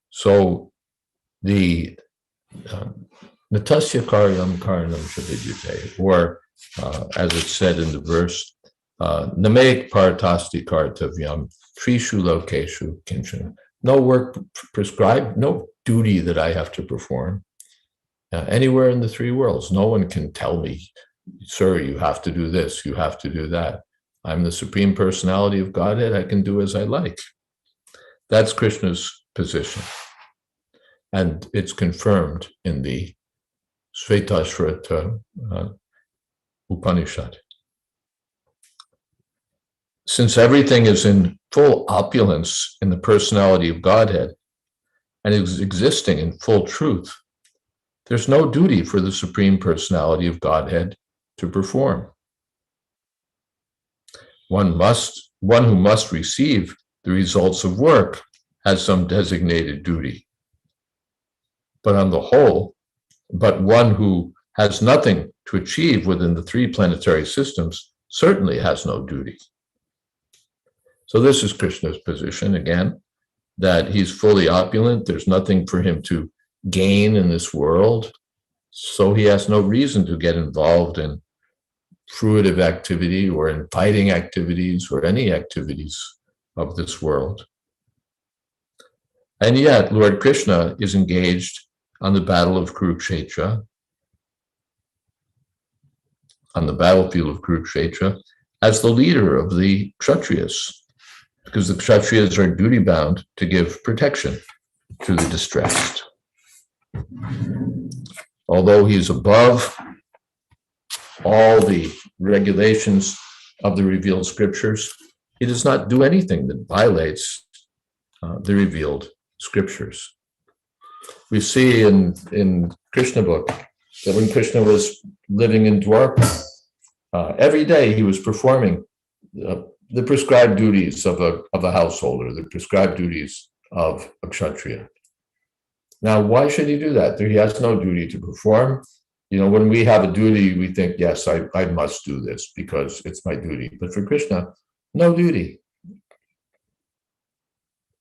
S1: So the Natasya karyam karanam chavidyate, or as it's said in the verse, Namek partasti kartavyam trishu lokeshu kinchana. No work prescribed, no duty that I have to perform anywhere in the three worlds. No one can tell me, sir, you have to do this, you have to do that. I'm the Supreme Personality of Godhead. I can do as I like. That's Krishna's position. And it's confirmed in the Svetashrata Upanishad. Since everything is in full opulence in the personality of Godhead and is existing in full truth, there's no duty for the Supreme Personality of Godhead to perform. One who must receive the results of work has some designated duty. But on the whole, but one who has nothing to achieve within the three planetary systems certainly has no duty. So this is Krishna's position again, that he's fully opulent. There's nothing for him to gain in this world. So he has no reason to get involved in fruitive activity or in fighting activities or any activities of this world. And yet Lord Krishna is engaged on the battle of Kurukshetra, on the battlefield of Kurukshetra, as the leader of the Kshatriyas, because the Kshatriyas are duty-bound to give protection to the distressed. Although he's above all the regulations of the revealed scriptures, he does not do anything that violates the revealed scriptures. We see in Krishna book that when Krishna was living in Dwarka, every day he was performing the prescribed duties of a householder, the prescribed duties of a Kshatriya. Now, why should he do that? He has no duty to perform. You know, when we have a duty, we think, yes, I must do this because it's my duty. But for Krishna, no duty.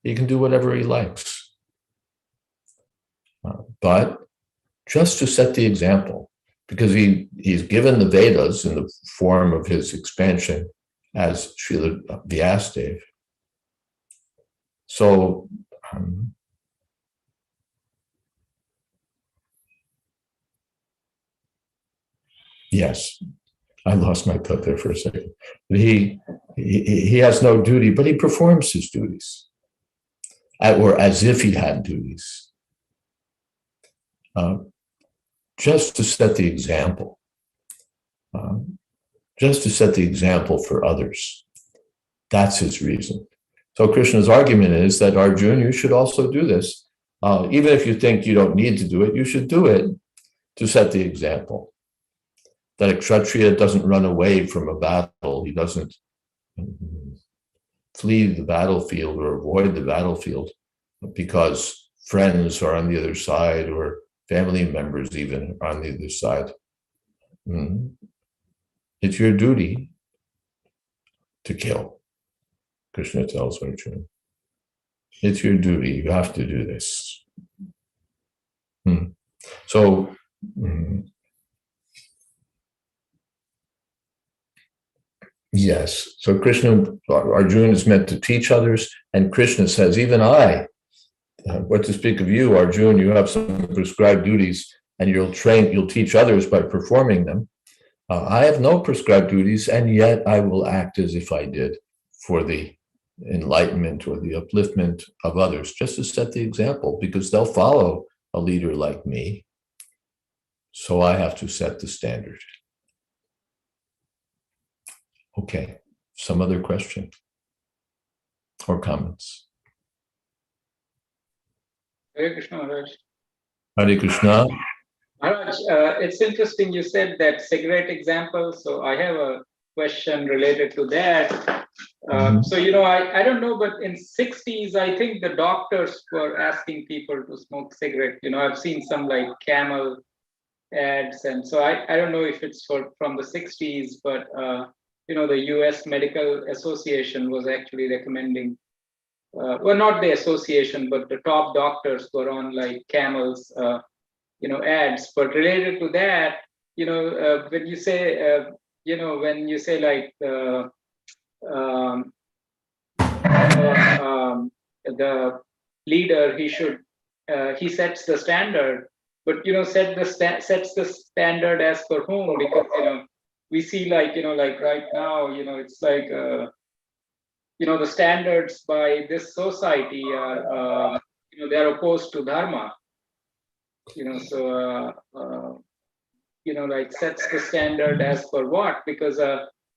S1: He can do whatever he likes. But just to set the example, because he's given the Vedas in the form of his expansion as Srila Vyasadeva. So, yes, I lost my thought there for a second. But he has no duty, but he performs his duties, or as if he had duties. Just to set the example, for others. That's his reason. So Krishna's argument is that, Arjuna, you should also do this. Even if you think you don't need to do it, you should do it to set the example. That a Kshatriya doesn't run away from a battle. He doesn't flee the battlefield or avoid the battlefield because friends are on the other side or family members even are on the other side. It's your duty to kill, Krishna tells Arjuna. It's your duty. You have to do this. So, yes. So Arjuna is meant to teach others, and Krishna says, even I, what to speak of you, Arjuna, you have some prescribed duties, and you'll teach others by performing them. I have no prescribed duties, and yet I will act as if I did for the enlightenment or the upliftment of others, just to set the example, because they'll follow a leader like me. So I have to set the standard. Okay, some other question or comments?
S5: Hare Krishna, Maharaj.
S1: Hare Krishna.
S5: Maharaj, it's interesting you said that cigarette example. So I have a question related to that. So, I don't know, but in 60s, I think the doctors were asking people to smoke cigarette. I've seen some like Camel ads. And so I don't know if it's from the 60s, but, the US Medical Association was actually recommending, well, not the association, but the top doctors were on like Camel's, ads. But related to that, when you say, like the leader, he sets the standard, but sets the standard as per whom? Because we see like right now, it's like the standards by this society are they're opposed to dharma. Like sets the standard as per what? Because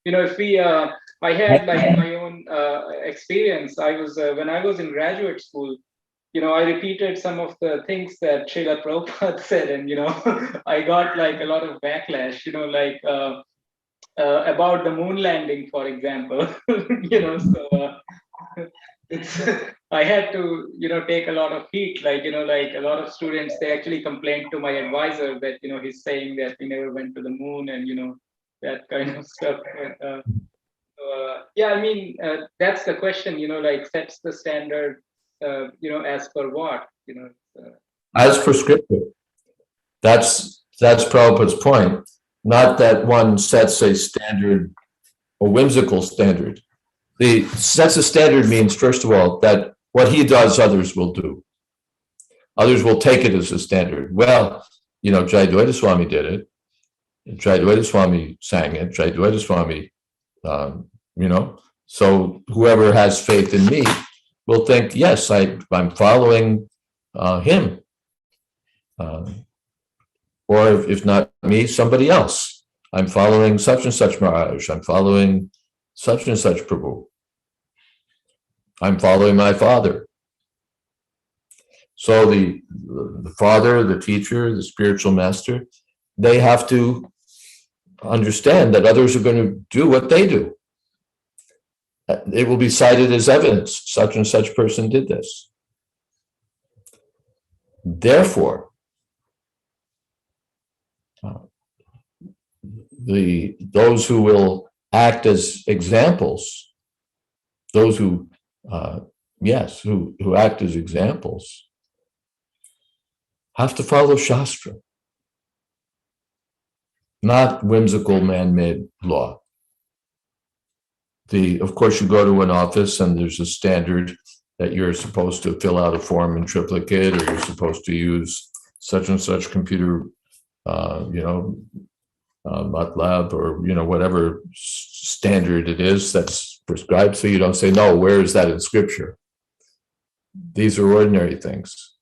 S5: if we I had like my own experience. I was when I was in graduate school, I repeated some of the things that Srila Prabhupada said, and I got like a lot of backlash, about the moon landing, for example. So it's I had to, take a lot of heat. Like, like a lot of students, they actually complained to my advisor that, he's saying that he never went to the moon and, that kind of stuff. Yeah, I mean, that's the question, like sets the standard, as per what,
S1: As prescriptive. That's Prabhupada's point. Not that one sets a standard, a whimsical standard. The sets a standard means, first of all, that what he does, others will do. Others will take it as a standard. Well, Jayadvaita Swami did it. Jayadvaita Swami sang it. Jayadvaita Swami, so whoever has faith in me will think, yes, I'm following him. Or if not me, somebody else. I'm following such and such Maharaj. I'm following such and such Prabhu. I'm following my father. So the father, the teacher, the spiritual master, they have to understand that others are going to do what they do. It will be cited as evidence. Such and such person did this. Therefore, those who will act as examples, those who act as examples, have to follow Shastra, not whimsical man-made law. Of course, you go to an office and there's a standard that you're supposed to fill out a form in triplicate, or you're supposed to use such and such computer, MATLAB, or whatever standard it is that's prescribed. So you don't say, no, where is that in scripture? These are ordinary things.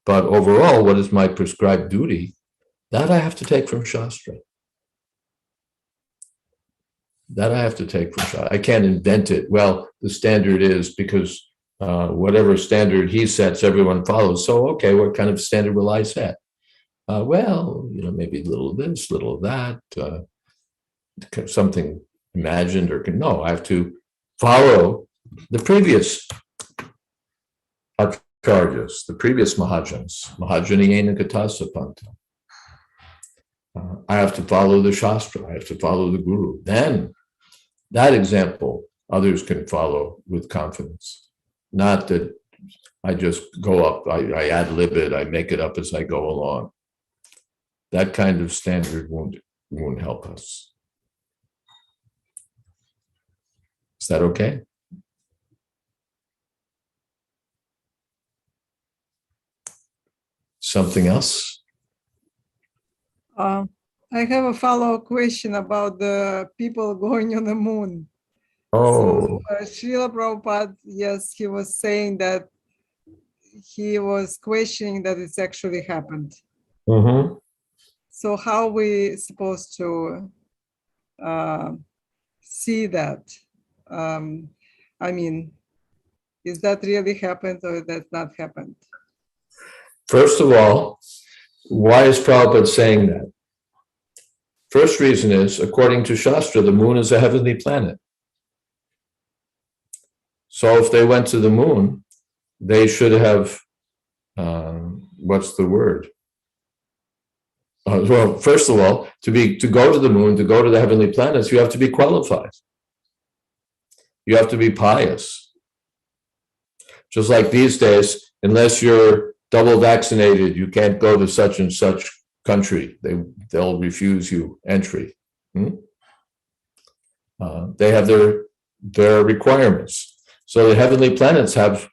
S1: But overall, what is my prescribed duty? That I have to take from Shastra. That I have to take from Shastra. I can't invent it. Well, the standard is because whatever standard he sets, everyone follows. So, okay, what kind of standard will I set? Maybe a little of this, little of that, something imagined or no, I have to follow the previous acharyas, the previous Mahajans, Mahajaniyena Katasapanta. I have to follow the Shastra, I have to follow the Guru. Then that example others can follow with confidence. Not that I just go up, I ad lib it, I make it up as I go along. That kind of standard won't help us. Is that okay? Something else?
S4: I have a follow-up question about the people going on the moon.
S1: Oh.
S4: So, Srila Prabhupada, yes, he was saying that he was questioning that it's actually happened.
S1: Mm-hmm.
S4: So how we supposed to see that? Is that really happened or that's not happened?
S1: First of all, why is Prabhupada saying that? First reason is, according to Shastra, the moon is a heavenly planet. So if they went to the moon, they should have, what's the word? Well, first of all, to go to the moon, to go to the heavenly planets, you have to be qualified. You have to be pious. Just like these days, unless you're double vaccinated, you can't go to such and such country. They'll refuse you entry. They have their requirements. So the heavenly planets have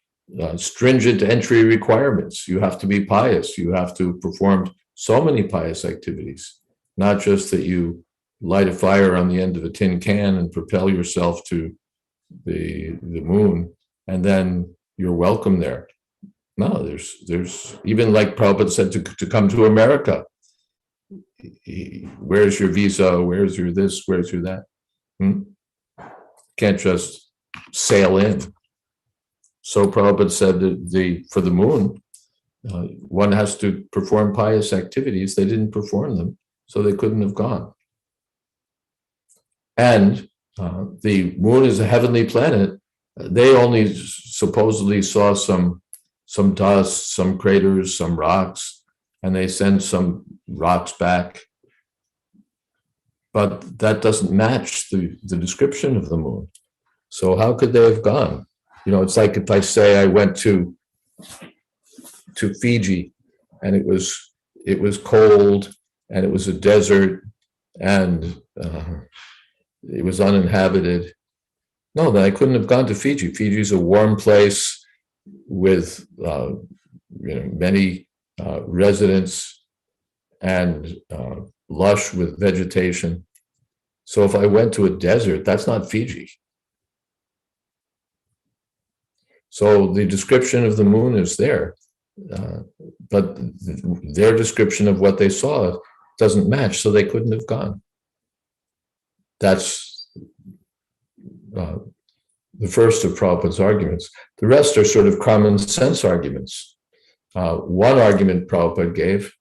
S1: stringent entry requirements. You have to be pious. You have to perform so many pious activities, not just that you light a fire on the end of a tin can and propel yourself to the moon, and then you're welcome there. No, there's even, like Prabhupada said, to come to America. Where's your visa? Where's your this? Where's your that? Can't just sail in. So Prabhupada said that for the moon, one has to perform pious activities. They didn't perform them, so they couldn't have gone. And the moon is a heavenly planet, They only supposedly saw some dust, some craters, some rocks, and they sent some rocks back. But that doesn't match the description of the moon. So how could they have gone? You know, it's like if I say I went to Fiji and it was cold and it was a desert and it was uninhabited. No, then I couldn't have gone to Fiji. Fiji is a warm place with many residents and lush with vegetation. So if I went to a desert, that's not Fiji. So the description of the moon is there, but their description of what they saw doesn't match, so they couldn't have gone. That's the first of Prabhupada's arguments. The rest are sort of common sense arguments. One argument Prabhupada gave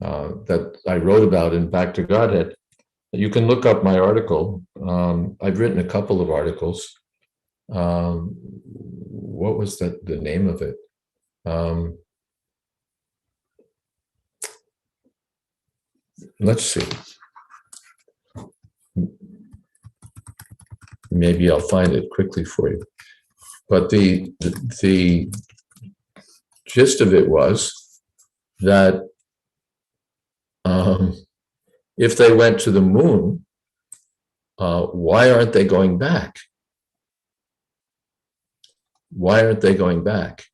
S1: that I wrote about in Back to Godhead, you can look up my article. I've written a couple of articles. What was the name of it? Let's see. Maybe I'll find it quickly for you. But the gist of it was that if they went to the moon, why aren't they going back? Why aren't they going back?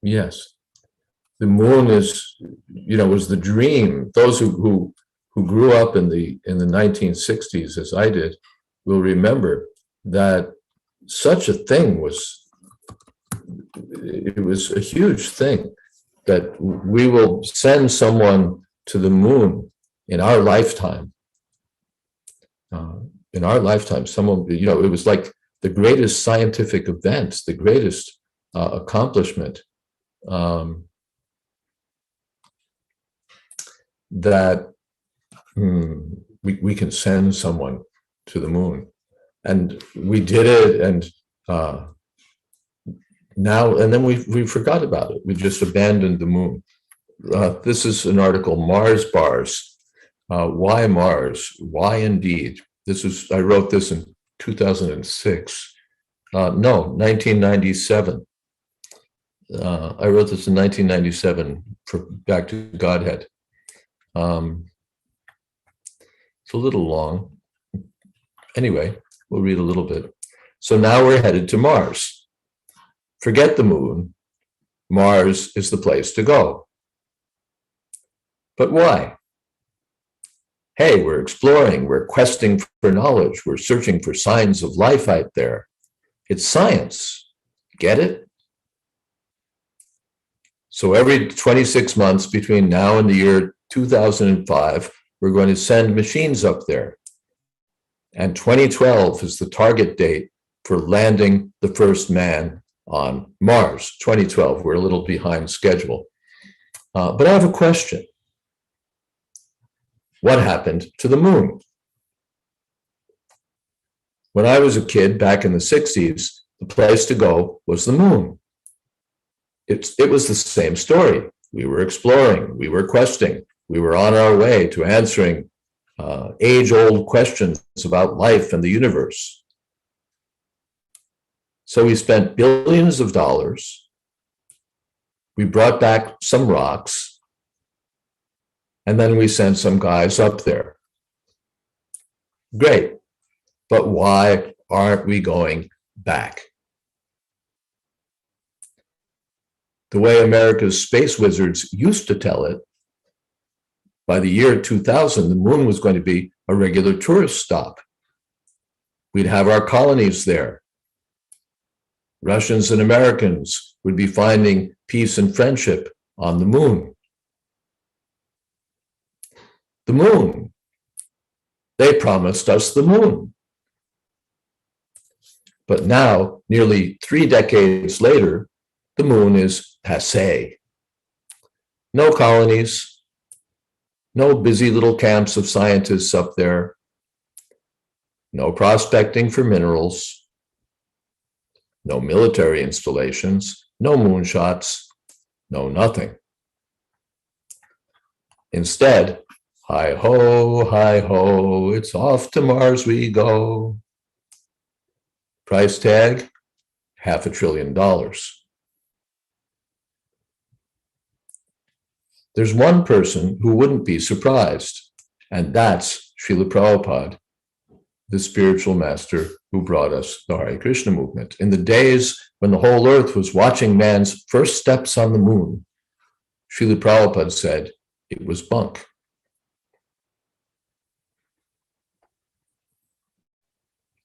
S1: Yes, the moon is, was the dream. Those who grew up in the 1960s, as I did, will remember that such a thing was a huge thing, that we will send someone to the moon in our lifetime. In our lifetime, someone, it was like the greatest scientific event, the greatest accomplishment that we can send someone to the moon. And we did it, and then we forgot about it. We just abandoned the moon. This is an article, Mars Bars. Why Mars? Why indeed? I wrote this in 2006. 1997. I wrote this in 1997 for Back to Godhead. It's a little long. Anyway, we'll read a little bit. So now we're headed to Mars. Forget the moon. Mars is the place to go. But why? Hey, we're exploring, we're questing for knowledge, we're searching for signs of life out there. It's science. Get it? So every 26 months between now and the year 2005, we're going to send machines up there. And 2012 is the target date for landing the first man on Mars. 2012, we're a little behind schedule. But I have a question. What happened to the moon? When I was a kid back in the 60s, the place to go was the moon. It was the same story. We were exploring, we were questing, we were on our way to answering age-old questions about life and the universe. So we spent billions of dollars. We brought back some rocks. And then we sent some guys up there. Great. But why aren't we going back? The way America's space wizards used to tell it, by the year 2000, the moon was going to be a regular tourist stop. We'd have our colonies there. Russians and Americans would be finding peace and friendship on the moon. The moon. They promised us the moon. But now, nearly 3 decades later, the moon is passé. No colonies, no busy little camps of scientists up there. no prospecting for minerals, no military installations, no moonshots, no nothing. Instead, hi ho, it's off to Mars we go. Price tag, $500 billion. There's one person who wouldn't be surprised, and that's Srila Prabhupada, the spiritual master who brought us the Hare Krishna movement. In the days when the whole earth was watching man's first steps on the moon, Srila Prabhupada said it was bunk.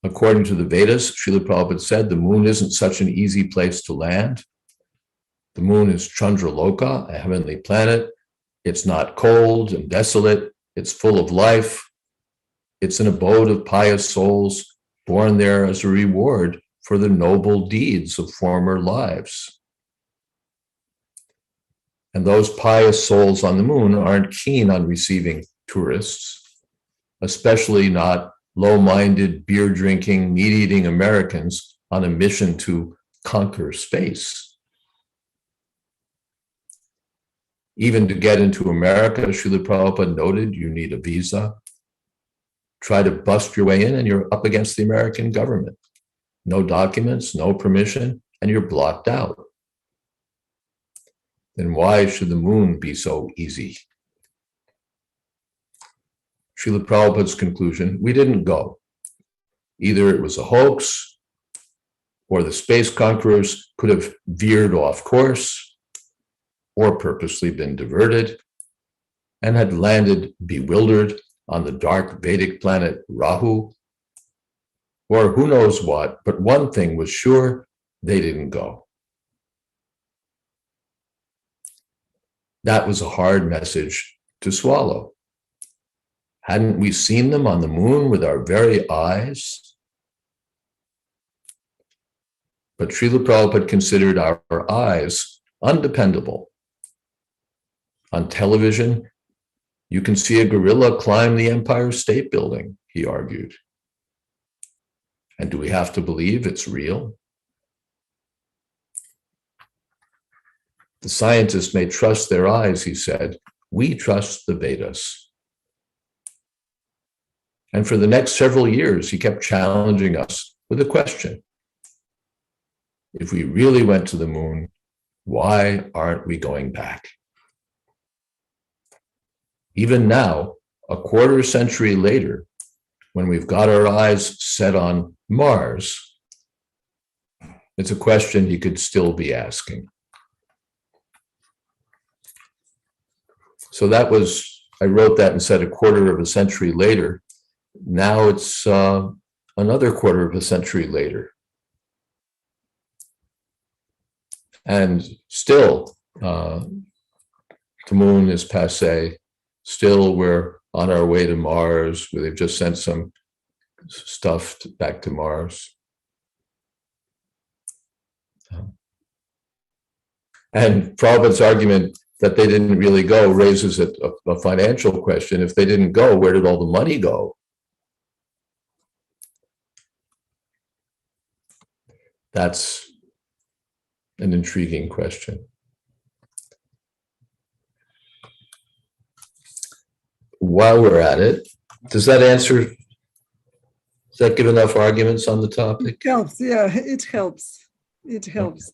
S1: According to the Vedas, Srila Prabhupada said the moon isn't such an easy place to land. The moon is Chandraloka, a heavenly planet. It's not cold and desolate. It's full of life. It's an abode of pious souls born there as a reward for the noble deeds of former lives. And those pious souls on the moon aren't keen on receiving tourists, especially not low-minded, beer-drinking, meat-eating Americans on a mission to conquer space. Even to get into America, Srila Prabhupada noted, you need a visa. Try to bust your way in and you're up against the American government. No documents, no permission, and you're blocked out. Then why should the moon be so easy? Srila Prabhupada's conclusion, we didn't go. Either it was a hoax, or the space conquerors could have veered off course, or purposely been diverted, and had landed bewildered on the dark Vedic planet Rahu, or who knows what, but one thing was sure, they didn't go. That was a hard message to swallow. Hadn't we seen them on the moon with our very eyes? But Srila Prabhupada considered our eyes undependable. On television, you can see a gorilla climb the Empire State Building, he argued. And do we have to believe it's real? The scientists may trust their eyes, he said. We trust the Vedas. And for the next several years, he kept challenging us with a question. If we really went to the moon, why aren't we going back? Even now, a quarter century later, when we've got our eyes set on Mars, it's a question he could still be asking. So that was, I wrote that and said a quarter of a century later. Now it's another quarter of a century later. And still, the moon is passé. Still, we're on our way to Mars, where they've just sent some stuff back to Mars. And Prabhupada's argument that they didn't really go raises a financial question. If they didn't go, where did all the money go? That's an intriguing question. While we're at it, does that give enough arguments on the topic?
S4: It helps, yeah, it helps. It helps.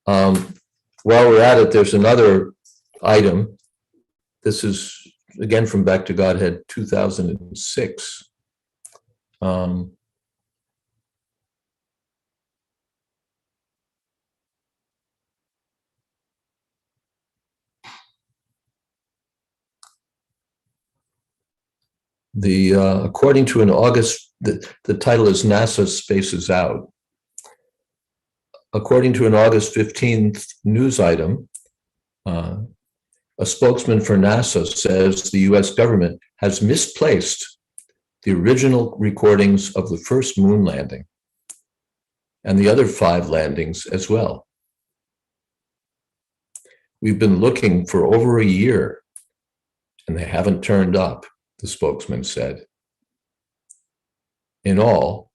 S1: While we're at it, there's another item. This is, again, from Back to Godhead 2006. According to an August, the title is NASA Spaces Out. According to an August 15th news item, a spokesman for NASA says the US government has misplaced the original recordings of the first moon landing and the other 5 landings as well. We've been looking for over a year and they haven't turned up, the spokesman said. In all,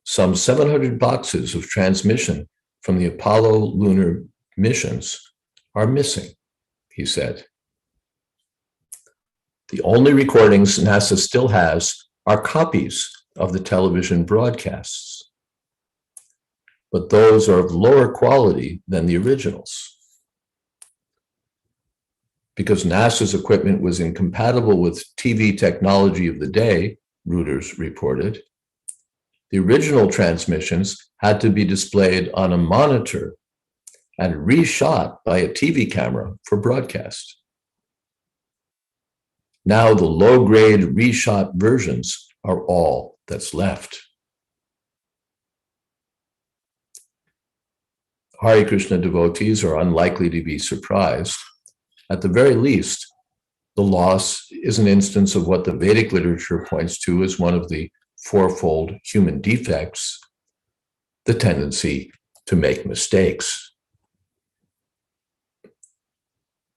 S1: some 700 boxes of transmission from the Apollo lunar missions are missing, he said. The only recordings NASA still has are copies of the television broadcasts, but those are of lower quality than the originals. Because NASA's equipment was incompatible with TV technology of the day, Reuters reported, the original transmissions had to be displayed on a monitor and reshot by a TV camera for broadcast. Now the low-grade reshot versions are all that's left. Hare Krishna devotees are unlikely to be surprised. At the very least, the loss is an instance of what the Vedic literature points to as one of the fourfold human defects, the tendency to make mistakes.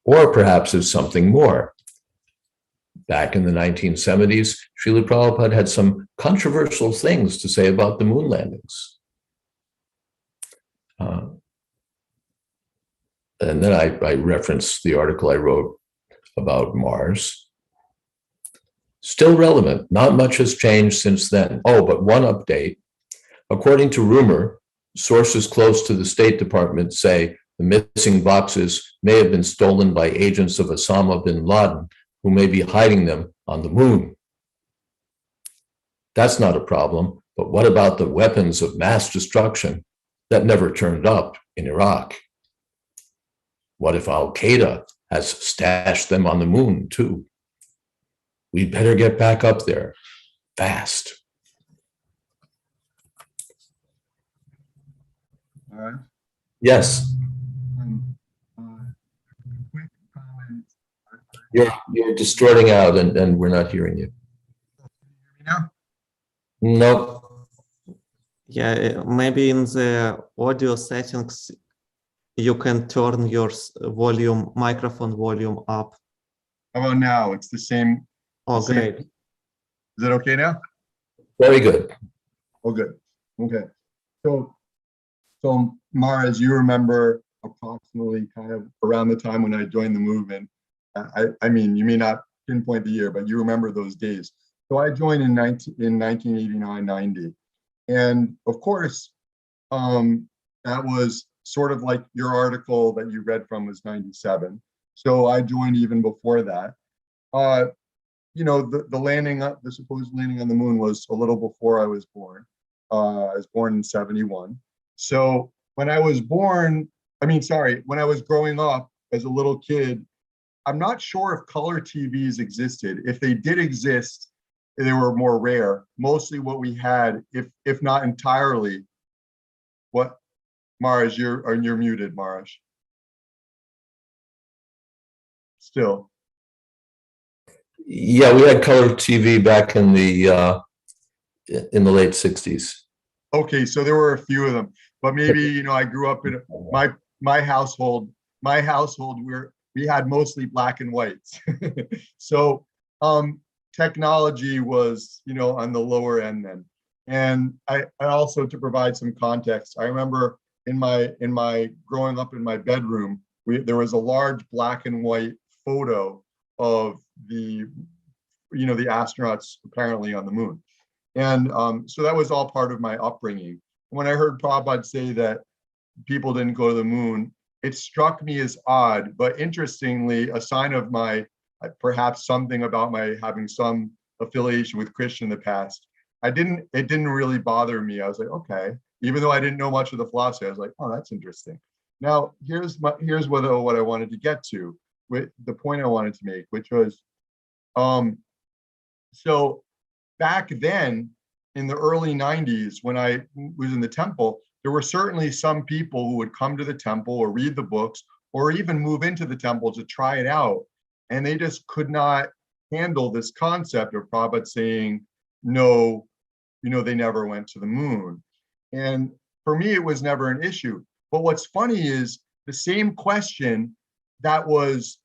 S1: Or perhaps it's something more. Back in the 1970s, Srila Prabhupada had some controversial things to say about the moon landings. And then I referenced the article I wrote about Mars. Still relevant, not much has changed since then. Oh, but one update. According to rumor, sources close to the State Department say the missing boxes may have been stolen by agents of Osama bin Laden, who may be hiding them on the moon. That's not a problem, but what about the weapons of mass destruction that never turned up in Iraq? What if Al-Qaeda has stashed them on the moon too? We better get back up there fast.
S3: All right.
S1: Yes,
S3: Quick comment.
S1: you're distorting out and we're not hearing you.
S3: Can you hear me now?
S1: No.
S2: Yeah, maybe in the audio settings, you can turn your volume, microphone volume up.
S3: How about now? It's the same.
S2: Oh,
S3: Same.
S2: great.
S3: Is it okay now?
S1: Very good.
S3: Oh, good. Okay. So Mara, you remember approximately kind of around the time when I joined the movement. I mean, you may not pinpoint the year, but you remember those days. So I joined in 1989, 90. And of course, that was sort of like your article that you read from was 97. So I joined even before that. You know, the landing, the supposed landing on the moon was a little before I was born. I was born in 71. So when I was born, when I was growing up as a little kid, I'm not sure if color TVs existed. If they did exist, they were more rare. Mostly what we had, if not entirely, what, Maraj, you're muted, Maraj. Still.
S1: Yeah, we had color TV back in the late 60s.
S3: Okay, so there were a few of them, but maybe, you know, I grew up in my household. My household, we had mostly black and whites. So technology was, you know, on the lower end then. And I also, to provide some context, I remember in my growing up in my bedroom, there was a large black and white photo of the astronauts apparently on the moon. And so that was all part of my upbringing. When I heard Prabhupada say that people didn't go to the moon, it struck me as odd, but interestingly, a sign of my, perhaps something about my having some affiliation with Krishna in the past. It didn't really bother me. I was like, okay, even though I didn't know much of the philosophy, I was like, oh, that's interesting. Now, here's what I wanted to get to, with the point I wanted to make, which was, so back then in the early 90s, when I was in the temple, there were certainly some people who would come to the temple or read the books or even move into the temple to try it out. And they just could not handle this concept of Prabhupada saying, no, you know, they never went to the moon. And for me, it was never an issue. But what's funny is the same question that was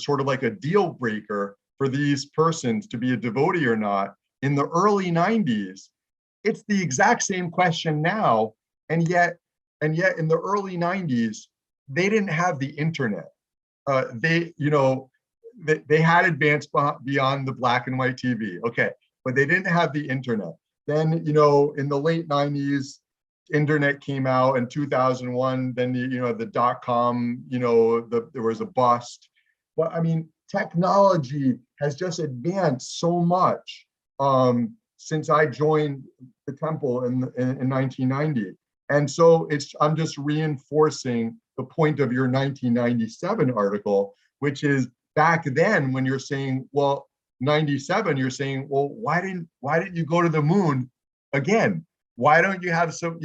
S3: sort of like a deal breaker for these persons to be a devotee or not in the early 90s, it's the exact same question now. And yet in the early 90s, they didn't have the internet. They had advanced beyond the black and white TV. Okay, but they didn't have the internet. Then, in the late 90s, internet came out in 2001. Then the .com, there was a bust. But I mean, technology has just advanced so much since I joined the temple in 1990. And so I'm just reinforcing the point of your 1997 article, which is back then when you're saying, well, 97, you're saying, well, why didn't you go to the moon again? Why don't you have some,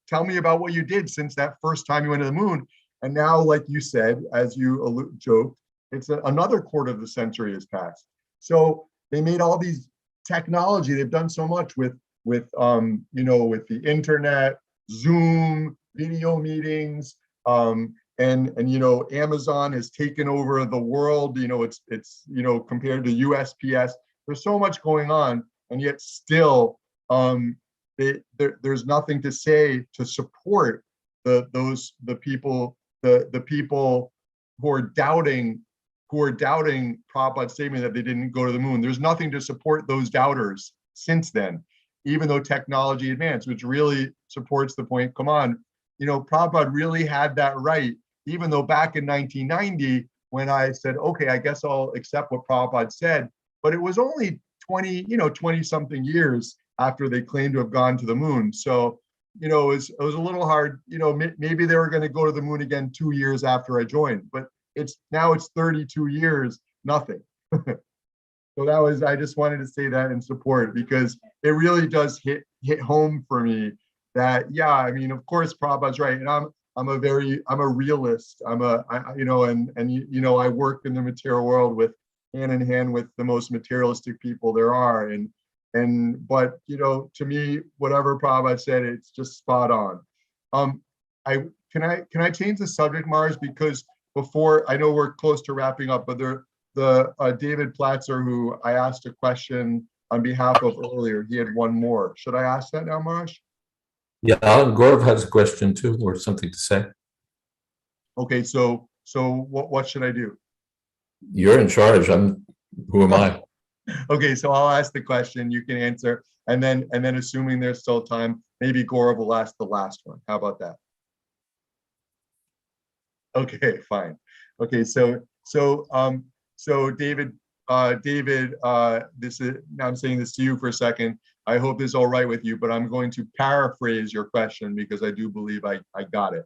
S3: tell me about what you did since that first time you went to the moon. And now, like you said, as you joked, it's another quarter of the century has passed. So they made all these technology. They've done so much with the internet, Zoom, video meetings, and Amazon has taken over the world. It's compared to USPS. There's so much going on, and yet still there's nothing to say to support the people who are doubting Prabhupada's statement that they didn't go to the moon. There's nothing to support those doubters since then, even though technology advanced, which really supports the point. Come on, Prabhupada really had that right, even though back in 1990, when I said, okay, I guess I'll accept what Prabhupada said, but it was only 20 something years after they claimed to have gone to the moon. So, it was a little hard, maybe they were going to go to the moon again 2 years after I joined, but it's 32 years, nothing. So I just wanted to say that in support, because it really does hit home for me that, yeah, I mean, of course, Prabhupada's right. And I'm a realist. I work in the material world hand in hand with the most materialistic people there are. But to me, whatever Prabhupada said, it's just spot on. Can I change the subject, Mars? Because before, I know we're close to wrapping up, but David Platzer, who I asked a question on behalf of earlier, he had one more. Should I ask that now, Marsh?
S1: Yeah, Gaurav has a question too, or something to say.
S3: Okay, so what should I do?
S1: You're in charge. Who am I?
S3: Okay, so I'll ask the question, you can answer, and then assuming there's still time, maybe Gaurav will ask the last one. How about that? Okay, fine. Okay, so David, this is, now I'm saying this to you for a second. I hope this is all right with you, but I'm going to paraphrase your question because I do believe I got it.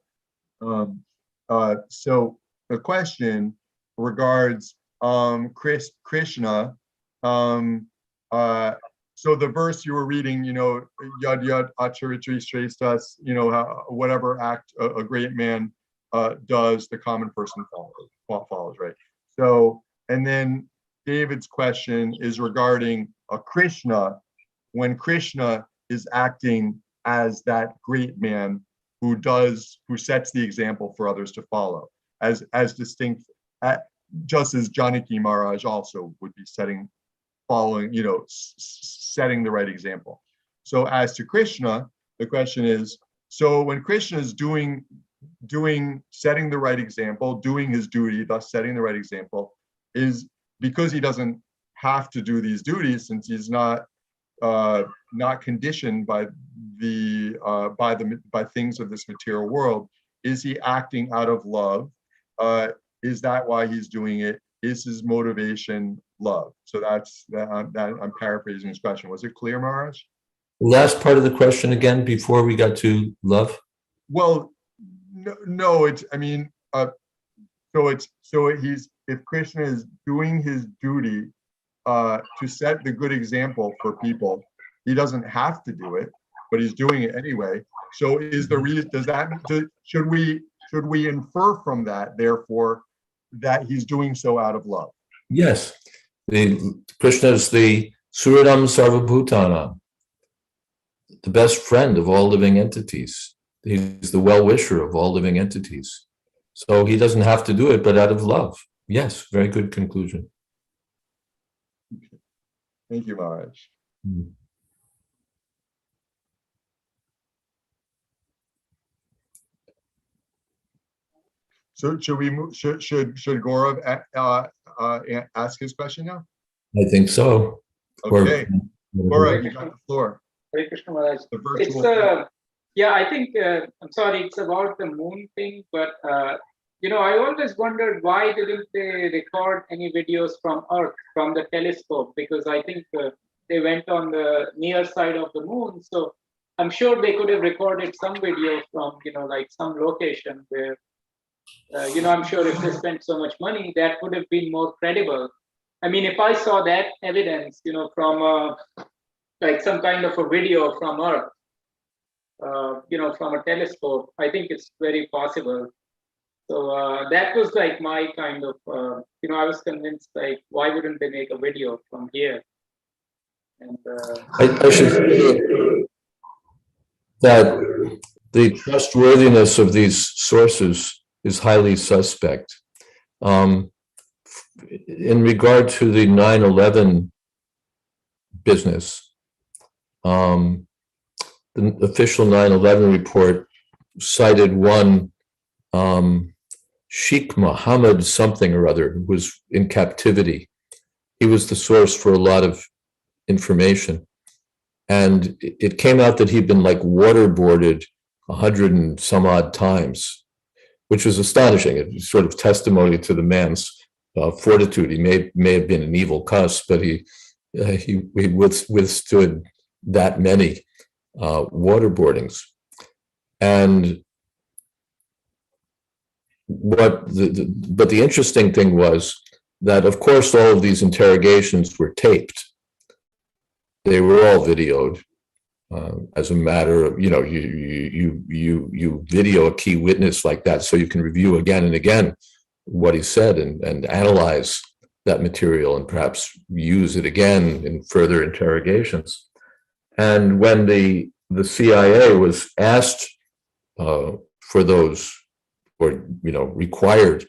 S3: So the question regards Krishna. So the verse you were reading, yad yad acharitri shreshtas, whatever act a great man does, the common person follows, right? So, and then David's question is regarding Krishna, when Krishna is acting as that great man who sets the example for others to follow, as distinct, just as Janaki Maharaj also would be setting the right example. So as to Krishna, the question is, so when Krishna is setting the right example, doing his duty, thus setting the right example, is because he doesn't have to do these duties since he's not conditioned by things of this material world. Is he acting out of love? Is that why he's doing it? Is his motivation love? So that's I'm paraphrasing his question. Was it clear, Maharaj?
S1: Last part of the question again before we got to love.
S3: Well, no, it's, I mean, if Krishna is doing his duty to set the good example for people, he doesn't have to do it, but he's doing it anyway. So is the reason, should we infer from that, therefore, that he's doing so out of love?
S1: Yes, Krishna is the Suridam Sarvabhutana, the best friend of all living entities. He's the well-wisher of all living entities. So he doesn't have to do it, but out of love. Yes, very good conclusion.
S3: Thank you, Maharaj.
S1: Hmm.
S3: So should we move? Should Gaurav ask his question now?
S1: I think so.
S3: Okay,
S1: Or-
S3: Gaurav, you got the floor.
S5: Hare Krishna Maharaj.
S3: The
S5: It's
S3: virtual.
S5: yeah, I think I'm sorry, it's about the moon thing, but I always wondered why didn't they record any videos from Earth, from the telescope? Because I think they went on the near side of the moon, so I'm sure they could have recorded some video from like some location where I'm sure if they spent so much money, that would have been more credible. I mean, if I saw that evidence, from like some kind of a video from Earth, from a telescope, I think it's very possible. So that was like my kind of, I was convinced, like, why wouldn't they make a video from here? And
S1: I should say that the trustworthiness of these sources is highly suspect. In regard to the 9/11 business, the official 9/11 report cited one Sheikh Mohammed something or other who was in captivity. He was the source for a lot of information. And it came out that he'd been like waterboarded 100 and some odd times, which was astonishing. It was sort of testimony to the man's fortitude. He may have been an evil cuss, but he withstood that many waterboardings. And but the interesting thing was that, of course, all of these interrogations were taped. They were all videoed. As a matter of, you video a key witness like that so you can review again and again what he said and analyze that material and perhaps use it again in further interrogations. And when the CIA was asked for those, or required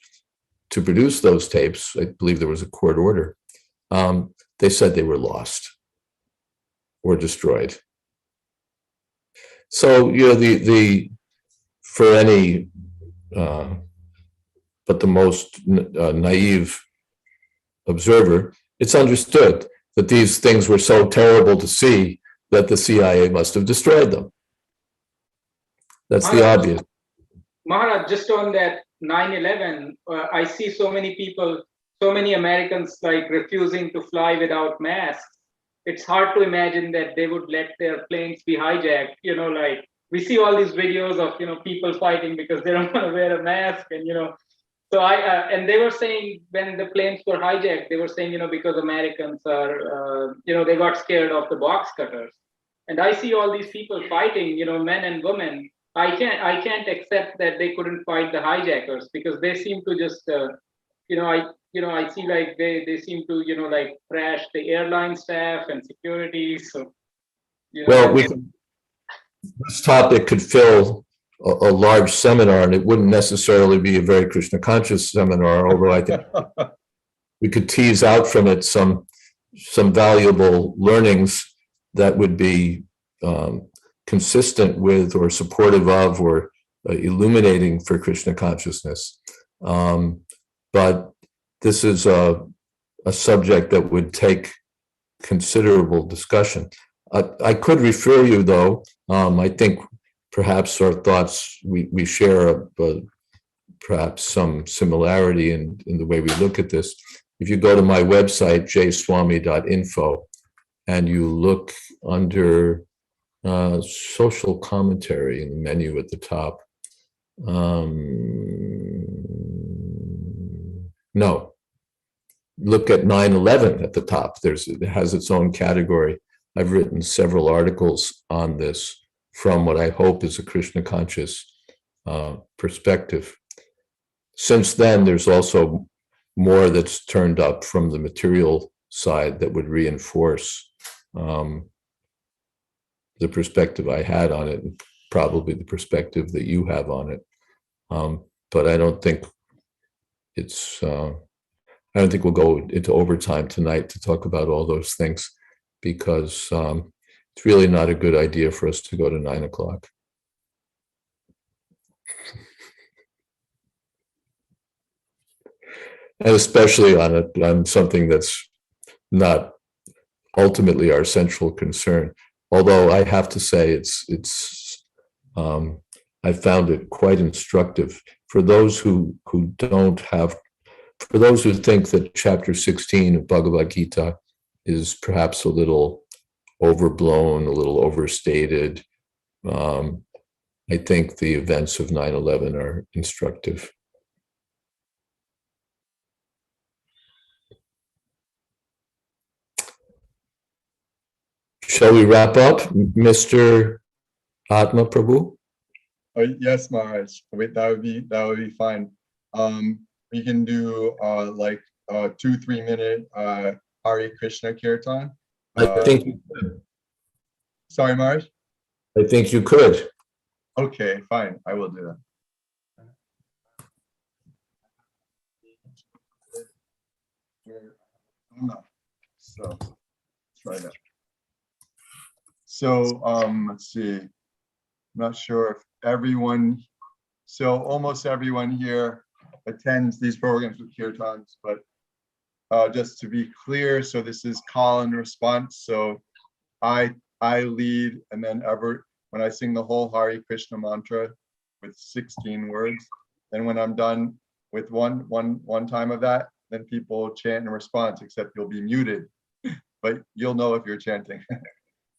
S1: to produce those tapes, I believe there was a court order, they said they were lost or destroyed. So, for any, but the most naive observer, it's understood that these things were so terrible to see that the CIA must have destroyed them. That's the obvious.
S5: Maharaj, just on that 9/11, I see so many people, so many Americans like refusing to fly without masks. It's hard to imagine that they would let their planes be hijacked. Like we see all these videos of people fighting because they don't want to wear a mask, and So and they were saying when the planes were hijacked, they were saying because Americans are they got scared of the box cutters, and I see all these people fighting, men and women. I can't accept that they couldn't fight the hijackers because they seem to just I see like they seem to like crash the airline staff and security. So
S1: well, this topic could fill a large seminar, and it wouldn't necessarily be a very Krishna conscious seminar, although I think we could tease out from it some valuable learnings that would be consistent with or supportive of or illuminating for Krishna consciousness. But this is a subject that would take considerable discussion. I could refer you, though, I think perhaps our thoughts, we share perhaps some similarity in the way we look at this. If you go to my website, jswami.info, and you look under social commentary in the menu at the top. No, look at 9/11 at the top. It has its own category. I've written several articles on this from what I hope is a Krishna conscious perspective. Since then, there's also more that's turned up from the material side that would reinforce the perspective I had on it, and probably the perspective that you have on it. But I don't think we'll go into overtime tonight to talk about all those things. because it's really not a good idea for us to go to 9 o'clock. And especially on something that's not ultimately our central concern. Although I have to say I found it quite instructive for those who don't have, for those who think that chapter 16 of Bhagavad-gita is perhaps a little overblown, a little overstated. I think the events of 9/11 are instructive. Shall we wrap up, Mr. Atma Prabhu?
S3: Yes, Maharaj. Wait, that would be fine. We can do like 2-3 minute Hare Krishna Kirtan.
S1: I think you could.
S3: Sorry, Maharaj.
S1: I think you could.
S3: Okay, fine. I will do that. So let's try that. So let's see. I'm not sure if everyone, so almost everyone here attends these programs with kirtans, but just to be clear, so this is call and response. So I lead, and then when I sing the whole Hare Krishna mantra with 16 words, then when I'm done with one time of that, then people chant in response, except you'll be muted, but you'll know if you're chanting.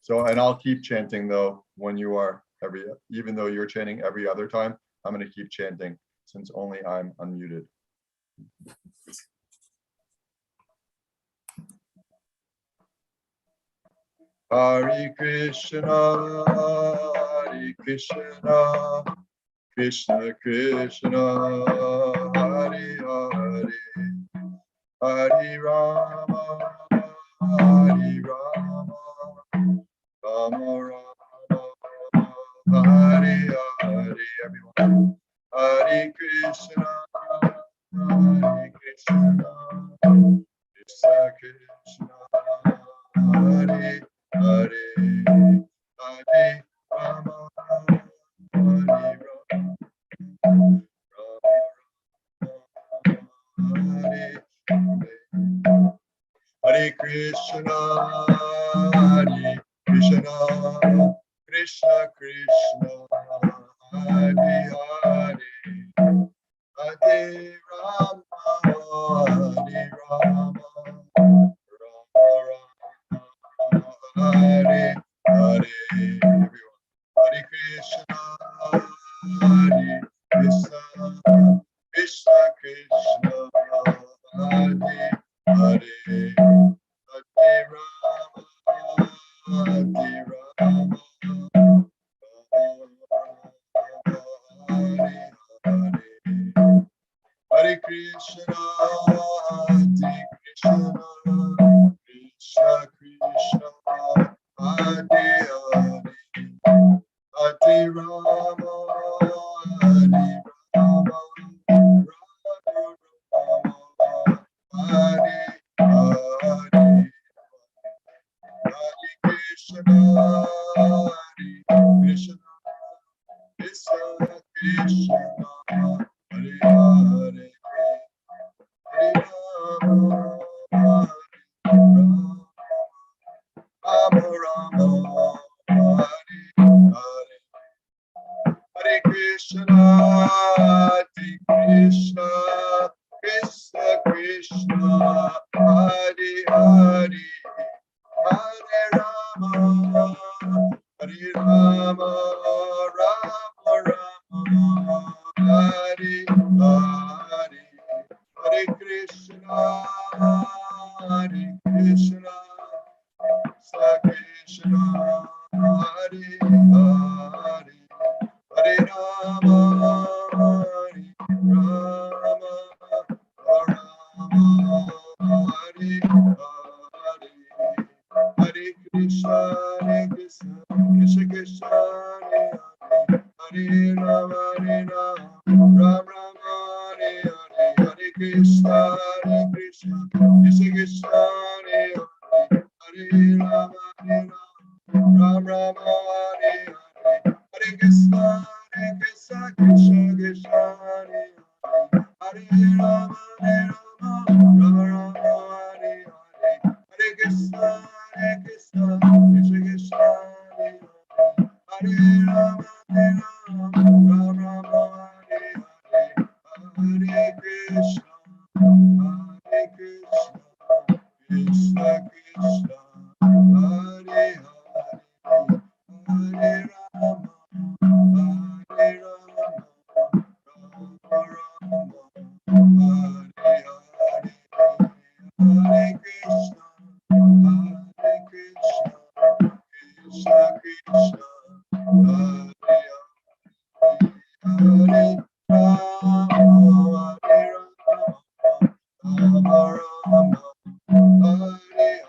S3: So, and I'll keep chanting though when you are even though you're chanting every other time, I'm going to keep chanting since only I'm unmuted. Hare Krishna, Krishna Krishna, Hare Hare, Hare Rama, Hare Rama, Rama Rama, Hare Hare, everyone. Hare Krishna, Krishna Krishna, Hare Hare, Hare Rama, Hare Rama, Hare Hare. Hare Krishna, Krishna Krishna, Hare Hare, Hare Rama, Hare Rama, Rama Hare Hare. Everyone. Hare Krishna, Krishna Krishna, Hare Hare, Hare Rama, Hare Rama, Hare Hare. Hare Krishna, Krishna Krishna, Hare Hare, Hare Rama, Hare Rama, Hare Hare. Hare Krishna, Krishna Krishna, Hare Hare, Hare Rama, Rama Rama, Hare Hare. Hare Krishna, Krishna Krishna Krishna, Hare Hare, Hare Rama, Hare Rama, Rama Rama, Hare Hare. Hare Krishna, Krishna Krishna, Hare Hare, Hare Rama, Hare Rama, Rama Hare Hare. Hare Krishna, Krishna Krishna, Hare Rama, Rama Rama, Hare Hare. Hare Krishna, Krishna Krishna, Hare Ram Ram Hare Hare, Hare Krishna Krishna Krishna Hare Hare, Hare Rama Rama Rama Hare Hare, Hare Krishna Krishna Krishna Hare Hare, Hare Rama Rama Hare Hare, Hare Krishna Krishna Krishna Hare Hare, Hare Rama Hare Rama, Rama Rama Hare Hare, Hare Krishna Krishna Krishna Hare Hare, Hare Rama Hare Rama, Rama Rama Hare Hare.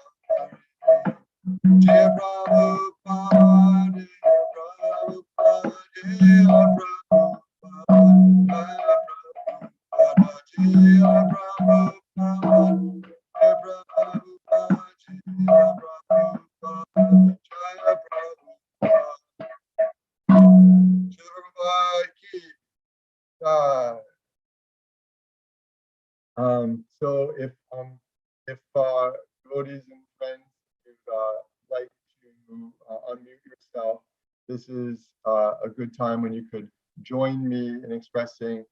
S3: Jai Prabhupada, Jai Prabhupada, Jai Prabhupada, Jai Prabhupada, Jai Prabhupada, Jai Prabhupada ki jai. So if devotees and friends would like to unmute yourself, this is a good time when you could join me in expressing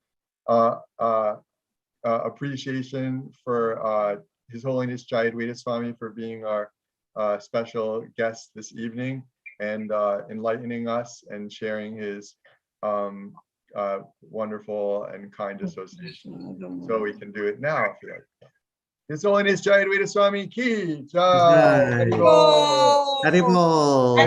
S3: appreciation for His Holiness Jayadvaita Swami for being our special guest this evening and enlightening us and sharing his wonderful and kind association. So we can do it now if you like. His Holiness Jayadvaita Swami ki jai.
S2: Jai. Haribol.